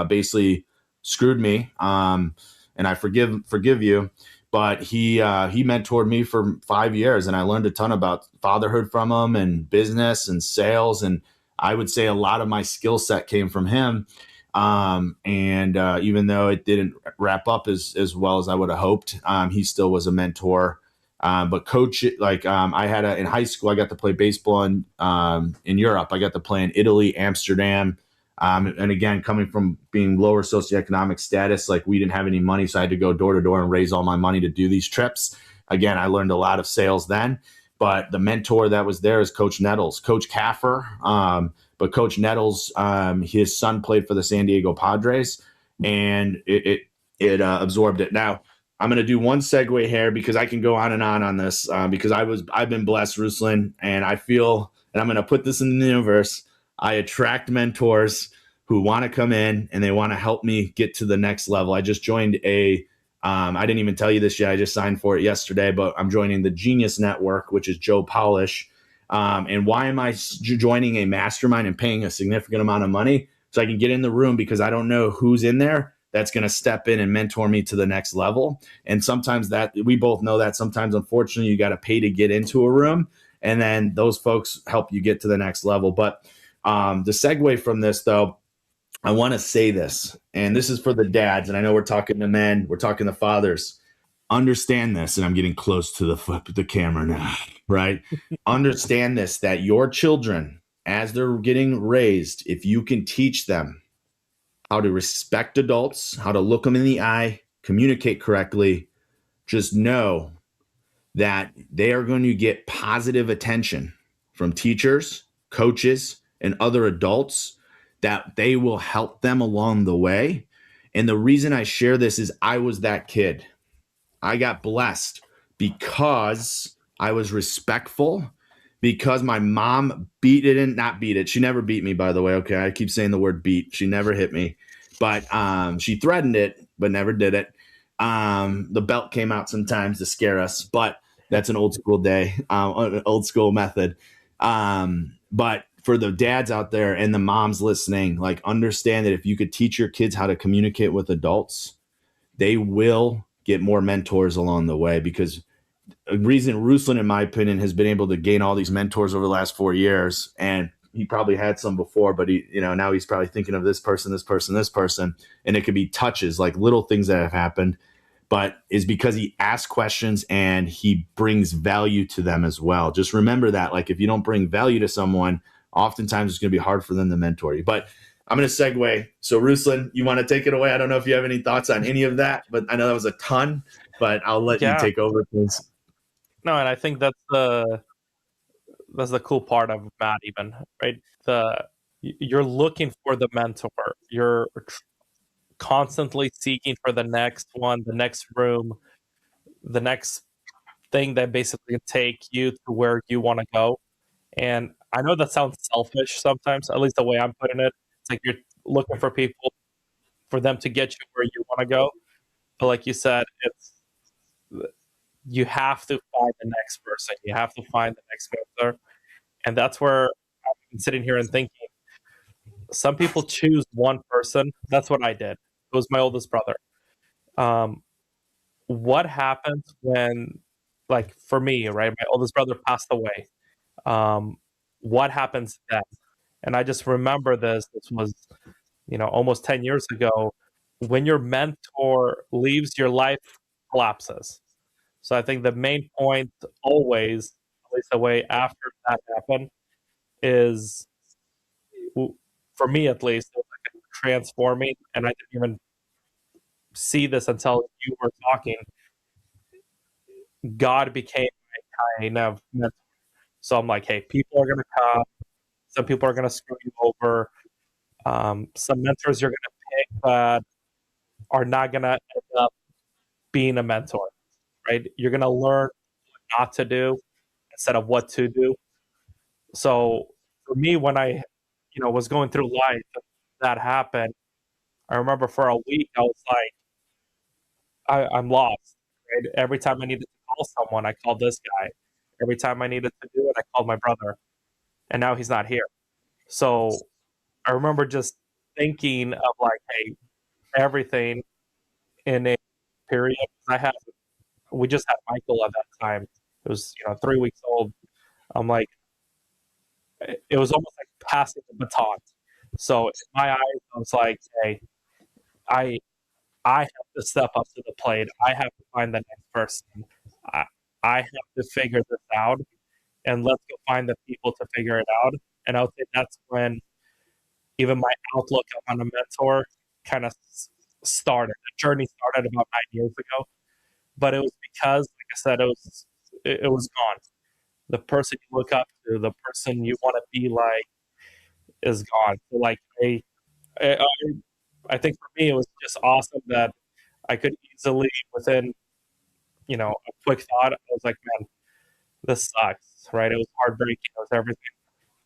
basically screwed me, and I forgive you, but he mentored me for 5 years, and I learned a ton about fatherhood from him and business and sales. And I would say a lot of my skill set came from him. Even though it didn't wrap up as well as I would have hoped, he still was a mentor. But coach, I had in high school, I got to play baseball in Europe. I got to play in Italy, Amsterdam. And again, coming from being lower socioeconomic status, like we didn't have any money. So I had to go door to door and raise all my money to do these trips. Again, I learned a lot of sales then, but the mentor that was there is Coach Nettles, Coach Caffer. But Coach Nettles, his son played for the San Diego Padres, and it absorbed it. Now, I'm going to do one segue here because I can go on this because I've been blessed, Ruslan, and I feel, and I'm going to put this in the universe. I attract mentors who want to come in and they want to help me get to the next level. I just joined I didn't even tell you this yet. I just signed for it yesterday, but I'm joining the Genius Network, which is Joe Polish. And why am I joining a mastermind and paying a significant amount of money? So I can get in the room because I don't know who's in there that's going to step in and mentor me to the next level. And sometimes that we both know that sometimes, unfortunately, you got to pay to get into a room. And then those folks help you get to the next level. But the segue from this, though, I want to say this, and this is for the dads. And I know we're talking to men, we're talking to fathers. Understand this, and I'm getting close to the camera now, right? Understand this, that your children, as they're getting raised, if you can teach them how to respect adults, how to look them in the eye, communicate correctly, just know that they are going to get positive attention from teachers, coaches, and other adults, that they will help them along the way. And the reason I share this is I was that kid. I got blessed because I was respectful, because my mom not beat it. She never beat me, by the way. Okay. I keep saying the word beat. She never hit me, but she threatened it, but never did it. The belt came out sometimes to scare us, but that's an old school old school method. But for the dads out there and the moms listening, like, understand that if you could teach your kids how to communicate with adults, they will get more mentors along the way. Because a reason Ruslan, in my opinion, has been able to gain all these mentors over the last 4 years, and he probably had some before, but now he's probably thinking of this person, and it could be touches, like little things that have happened, but is because he asks questions and he brings value to them as well. Just remember that, like, if you don't bring value to someone, oftentimes it's going to be hard for them to mentor you. But I'm going to segue. So Ruslan, you want to take it away? I don't know if you have any thoughts on any of that, but I know that was a ton, but I'll let you take over, please. No, and I think that's the cool part of Matt, even, right? You're looking for the mentor. You're constantly seeking for the next one, the next room, the next thing that basically take you to where you want to go. And I know that sounds selfish sometimes, at least the way I'm putting it. It's like you're looking for people, for them to get you where you want to go. But like you said, you have to find the next person. You have to find the next mentor. And that's where I've been sitting here and thinking, some people choose one person. That's what I did. It was my oldest brother. What happens when, like, for me, right, my oldest brother passed away. What happens then? And I just remember this was, almost 10 years ago. When your mentor leaves, your life collapses. So I think the main point always, at least the way after that happened, is, for me at least, it was like transforming, and I didn't even see this until you were talking. God became my kind of mentor. So I'm like, hey, people are going to come. Some people are going to screw you over. Some mentors you're going to pick but are not going to end up being a mentor, right? You're going to learn what not to do instead of what to do. So for me, when I, was going through life, that happened. I remember for a week, I was like, I'm lost. Right? Every time I needed to call someone, I called this guy. Every time I needed to do it, I called my brother. And now he's not here. So I remember just thinking of like, hey, everything in a period. We just had Michael at that time. It was 3 weeks old. I'm like, it was almost like passing the baton. So in my eyes, I was like, hey, I I have to step up to the plate. I have to find the next person. I, I have to figure this out, and let's go find the people to figure it out. And I would say that's when even my outlook on a mentor kind of started. The journey started about 9 years ago, but it was because, like I said, it was gone. The person you look up to, the person you want to be like, is gone. So like I, I think for me it was just awesome that I could easily within a quick thought I was like, man, this sucks, right? It was heartbreaking, it was everything,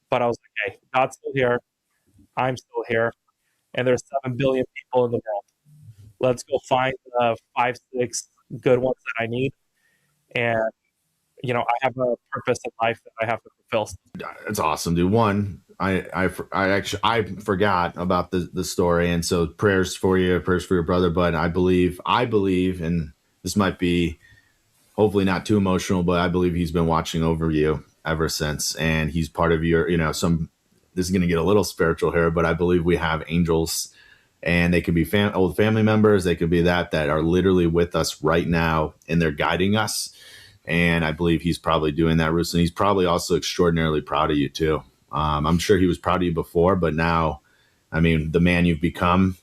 but I was like, hey, God's still here, I'm still here, and there's 7 billion people in the world. Let's go find 5, 6 good ones that I need, and I have a purpose in life that I have to fulfill. That's awesome, dude. One, I forgot about the story, and so prayers for you, prayers for your brother. But I believe, and this might be hopefully not too emotional, but I believe he's been watching over you ever since, and he's part of your, this is going to get a little spiritual here, but I believe we have angels, and they could be old family members, they could be that are literally with us right now, and they're guiding us. And I believe he's probably doing that, Ruslan. He's probably also extraordinarily proud of you too. I'm sure he was proud of you before, but now, I mean, the man you've become,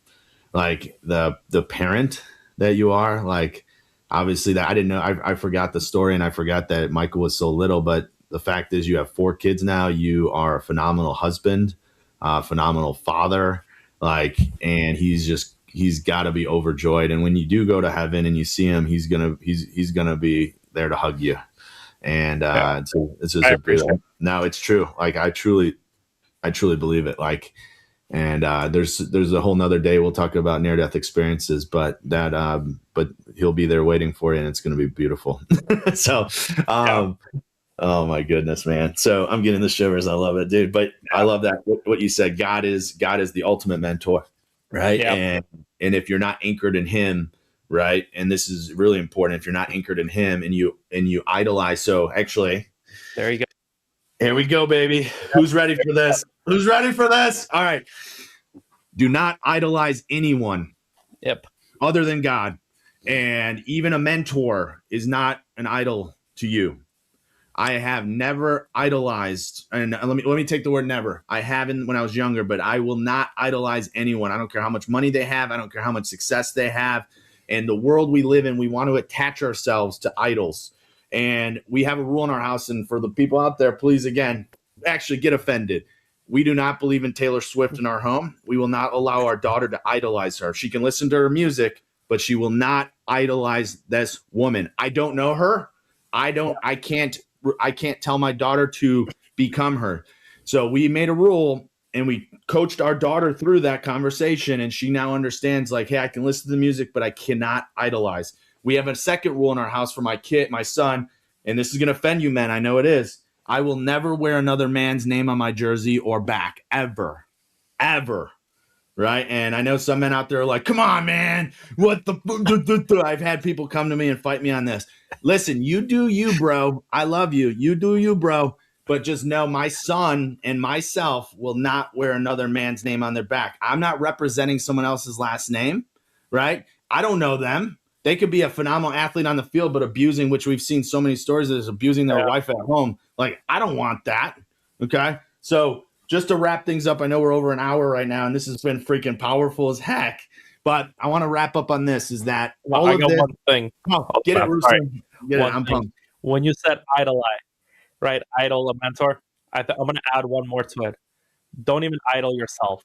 like the parent that you are, like obviously that I didn't know. I forgot the story, and I forgot that Michael was so little. But the fact is, you have 4 kids now. You are a phenomenal husband, phenomenal father, and he's got to be overjoyed. And when you do go to heaven and you see him, he's gonna be there to hug you. And it's just no, it's true. Like I truly believe it. Like, and there's a whole nother day we'll talk about near-death experiences, but he'll be there waiting for you, and it's going to be beautiful. So, oh my goodness, man. So I'm getting the shivers. I love it, dude. But I love that what you said. God is the ultimate mentor, right? Yeah. And if you're not anchored in Him, right? And this is really important. If you're not anchored in Him and you idolize, so actually, there you go. Here we go, baby. Yep. Who's ready for this? Who's ready for this? All right. Do not idolize anyone. Yep. Other than God. And even a mentor is not an idol to you. I have never idolized, and let me take the word never. I haven't when I was younger, but I will not idolize anyone. I don't care how much money they have. I don't care how much success they have. And the world we live in, we want to attach ourselves to idols. And we have a rule in our house, and for the people out there, please, again, actually get offended. We do not believe in Taylor Swift in our home. We will not allow our daughter to idolize her. She can listen to her music, but she will not idolize this woman. I don't know her. I can't tell my daughter to become her. So we made a rule, and we coached our daughter through that conversation, and she now understands, like, hey, I can listen to the music, but I cannot idolize. We have a second rule in our house for my son, and this is going to offend you, men. I know it is. I will never wear another man's name on my jersey or back, ever, right? And I know some men out there are like, come on, man. What the? I've had people come to me and fight me on this. Listen, you do you, bro. I love you. You do you, bro. But just know my son and myself will not wear another man's name on their back. I'm not representing someone else's last name, right? I don't know them. They could be a phenomenal athlete on the field, but abusing, which we've seen so many stories of, is abusing their wife at home. Like, I don't want that. Okay. So just to wrap things up, I know we're over an hour right now, and this has been freaking powerful as heck. But I want to wrap up on this is that Well, all I of got this. one thing. Oh, Oh, get it, sorry. Ruslan. Get it. One I'm thing. pumped. When you said idolize, right? Idol a mentor. I'm going to add one more to it. Don't even idol yourself.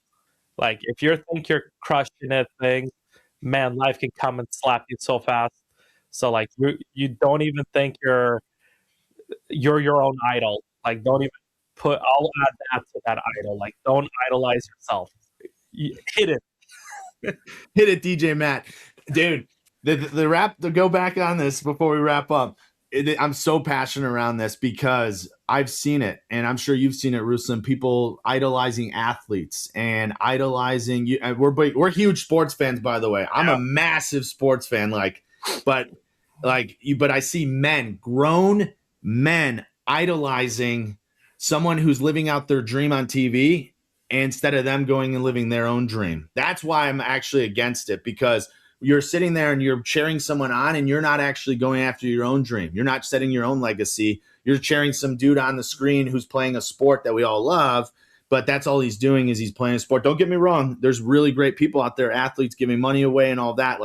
Like if you think you're crushing at things, man, life can come and slap you so fast. So like you don't even think you're your own idol. Like don't even I'll add that to that idol. Like don't idolize yourself. Hit it. Hit it, DJ Matt. Dude, the wrap, to go back on this before we wrap up. I'm so passionate around this because I've seen it, and I'm sure you've seen it, Ruslan. People idolizing athletes and idolizing you. And we're huge sports fans, by the way. I'm a massive sports fan, but I see grown men idolizing someone who's living out their dream on TV instead of them going and living their own dream. That's why I'm actually against it, because you're sitting there and you're cheering someone on and you're not actually going after your own dream. You're not setting your own legacy. You're cheering some dude on the screen who's playing a sport that we all love, but that's all he's doing is he's playing a sport. Don't get me wrong. There's really great people out there, athletes giving money away and all that.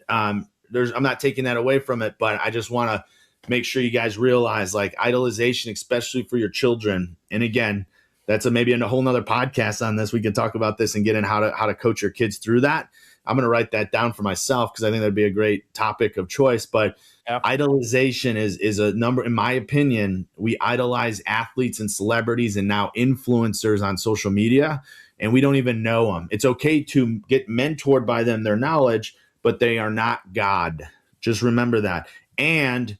I'm not taking that away from it, but I just want to make sure you guys realize idolization, especially for your children. And again, that's maybe a whole nother podcast on this. We can talk about this and get in how to coach your kids through that. I'm going to write that down for myself because I think that'd be a great topic of choice. But idolization is a number, in my opinion. We idolize athletes and celebrities and now influencers on social media, and we don't even know them. It's okay to get mentored by them, their knowledge, but they are not God. Just remember that. And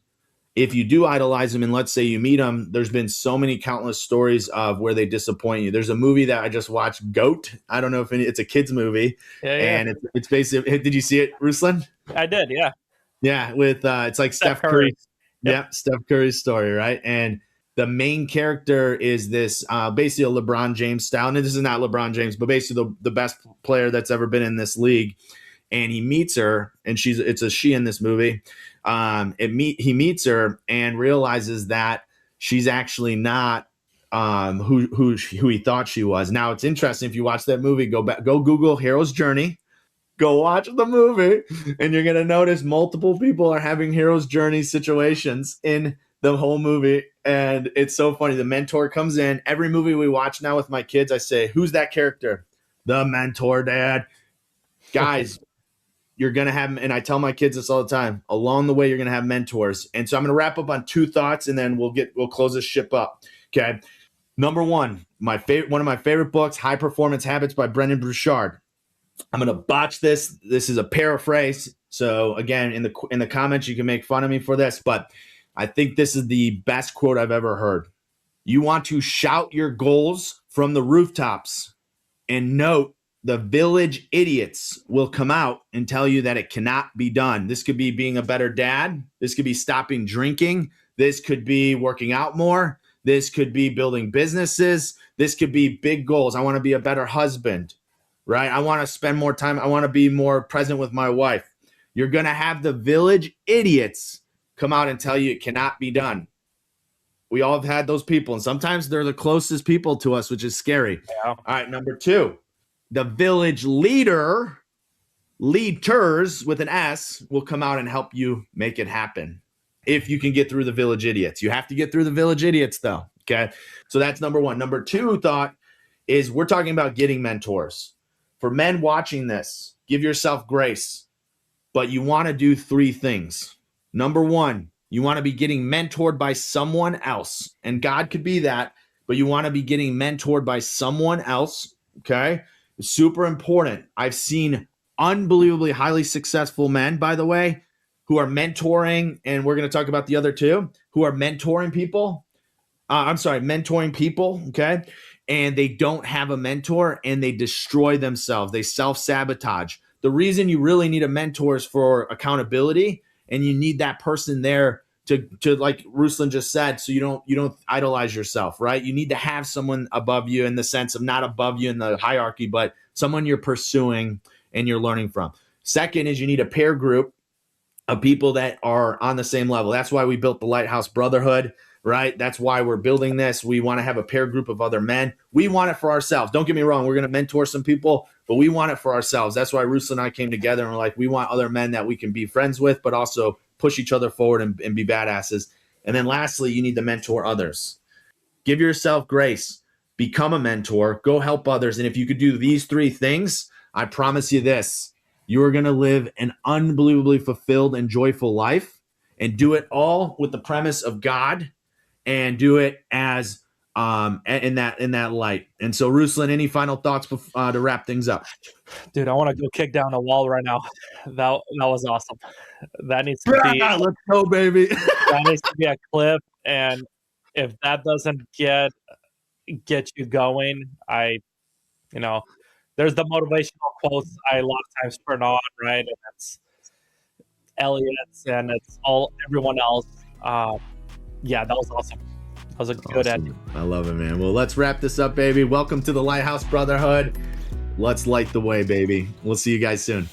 if you do idolize them and let's say you meet them, there's been so many countless stories of where they disappoint you. There's a movie that I just watched, Goat. I don't know if it's a kid's movie. And it's basically, did you see it, Ruslan? I did, yeah. Yeah, with it's like Steph Curry. Yeah, Steph Curry's story, right? And the main character is this basically a LeBron James style. And this is not LeBron James, but basically the best player that's ever been in this league. And he meets her, and it's a she in this movie. He meets her and realizes that she's actually not who he thought she was. Now it's interesting, if you watch that movie, go Google Hero's Journey, go watch the movie, and you're gonna notice multiple people are having Hero's Journey situations in the whole movie. And it's so funny. The mentor comes in. Every movie we watch now with my kids, I say, who's that character? The mentor, Dad. Guys, you're going to have, and I tell my kids this all the time, along the way, you're going to have mentors. And so I'm going to wrap up on two thoughts, and then we'll close this ship up. Okay. Number one, one of my favorite books, High Performance Habits by Brendon Burchard. I'm going to botch this. This is a paraphrase. So again, in the comments, you can make fun of me for this, but I think this is the best quote I've ever heard. You want to shout your goals from the rooftops, and note, the village idiots will come out and tell you that it cannot be done. This could be being a better dad. This could be stopping drinking. This could be working out more. This could be building businesses. This could be big goals. I want to be a better husband, right? I want to spend more time. I want to be more present with my wife. You're going to have the village idiots come out and tell you it cannot be done. We all have had those people, and sometimes they're the closest people to us, which is scary. Yeah. All right, number two. The village leaders with an S will come out and help you make it happen. If you can get through the village idiots, you have to get through the village idiots though. Okay. So that's number one. Number two thought is we're talking about getting mentors. For men watching this, give yourself grace, but you want to do three things. Number one, you want to be getting mentored by someone else, and God could be that, but you want to be getting mentored by someone else. Okay. It's super important. I've seen unbelievably highly successful men, by the way, who are mentoring, and we're going to talk about the other two, who are mentoring people. Mentoring people, okay? And they don't have a mentor, and they destroy themselves. They self-sabotage. The reason you really need a mentor is for accountability, and you need that person there to like Ruslan just said, so you don't idolize yourself, right? You need to have someone above you, in the sense of not above you in the hierarchy, but someone you're pursuing and you're learning from. Second is you need a peer group of people that are on the same level. That's why we built the Lighthouse Brotherhood, right? That's why we're building this. We want to have a peer group of other men. We want it for ourselves. Don't get me wrong. We're going to mentor some people, but we want it for ourselves. That's why Ruslan and I came together and we're like, we want other men that we can be friends with, but also push each other forward and be badasses. And then lastly, you need to mentor others. Give yourself grace, become a mentor, go help others. And if you could do these 3 things, I promise you this, you are going to live an unbelievably fulfilled and joyful life, and do it all with the premise of God, and do it as in that light. And so, Ruslan, any final thoughts to wrap things up? Dude, I want to go kick down a wall right now. That was awesome. That needs to be. Let's go, baby. That needs to be a clip, and if that doesn't get you going, there's the motivational quotes I a lot of times turn on, right? And it's Elliot's and it's everyone else. Yeah, that was awesome. That was a good ending. I love it, man. Well, let's wrap this up, baby. Welcome to the Lighthouse Brotherhood. Let's light the way, baby. We'll see you guys soon.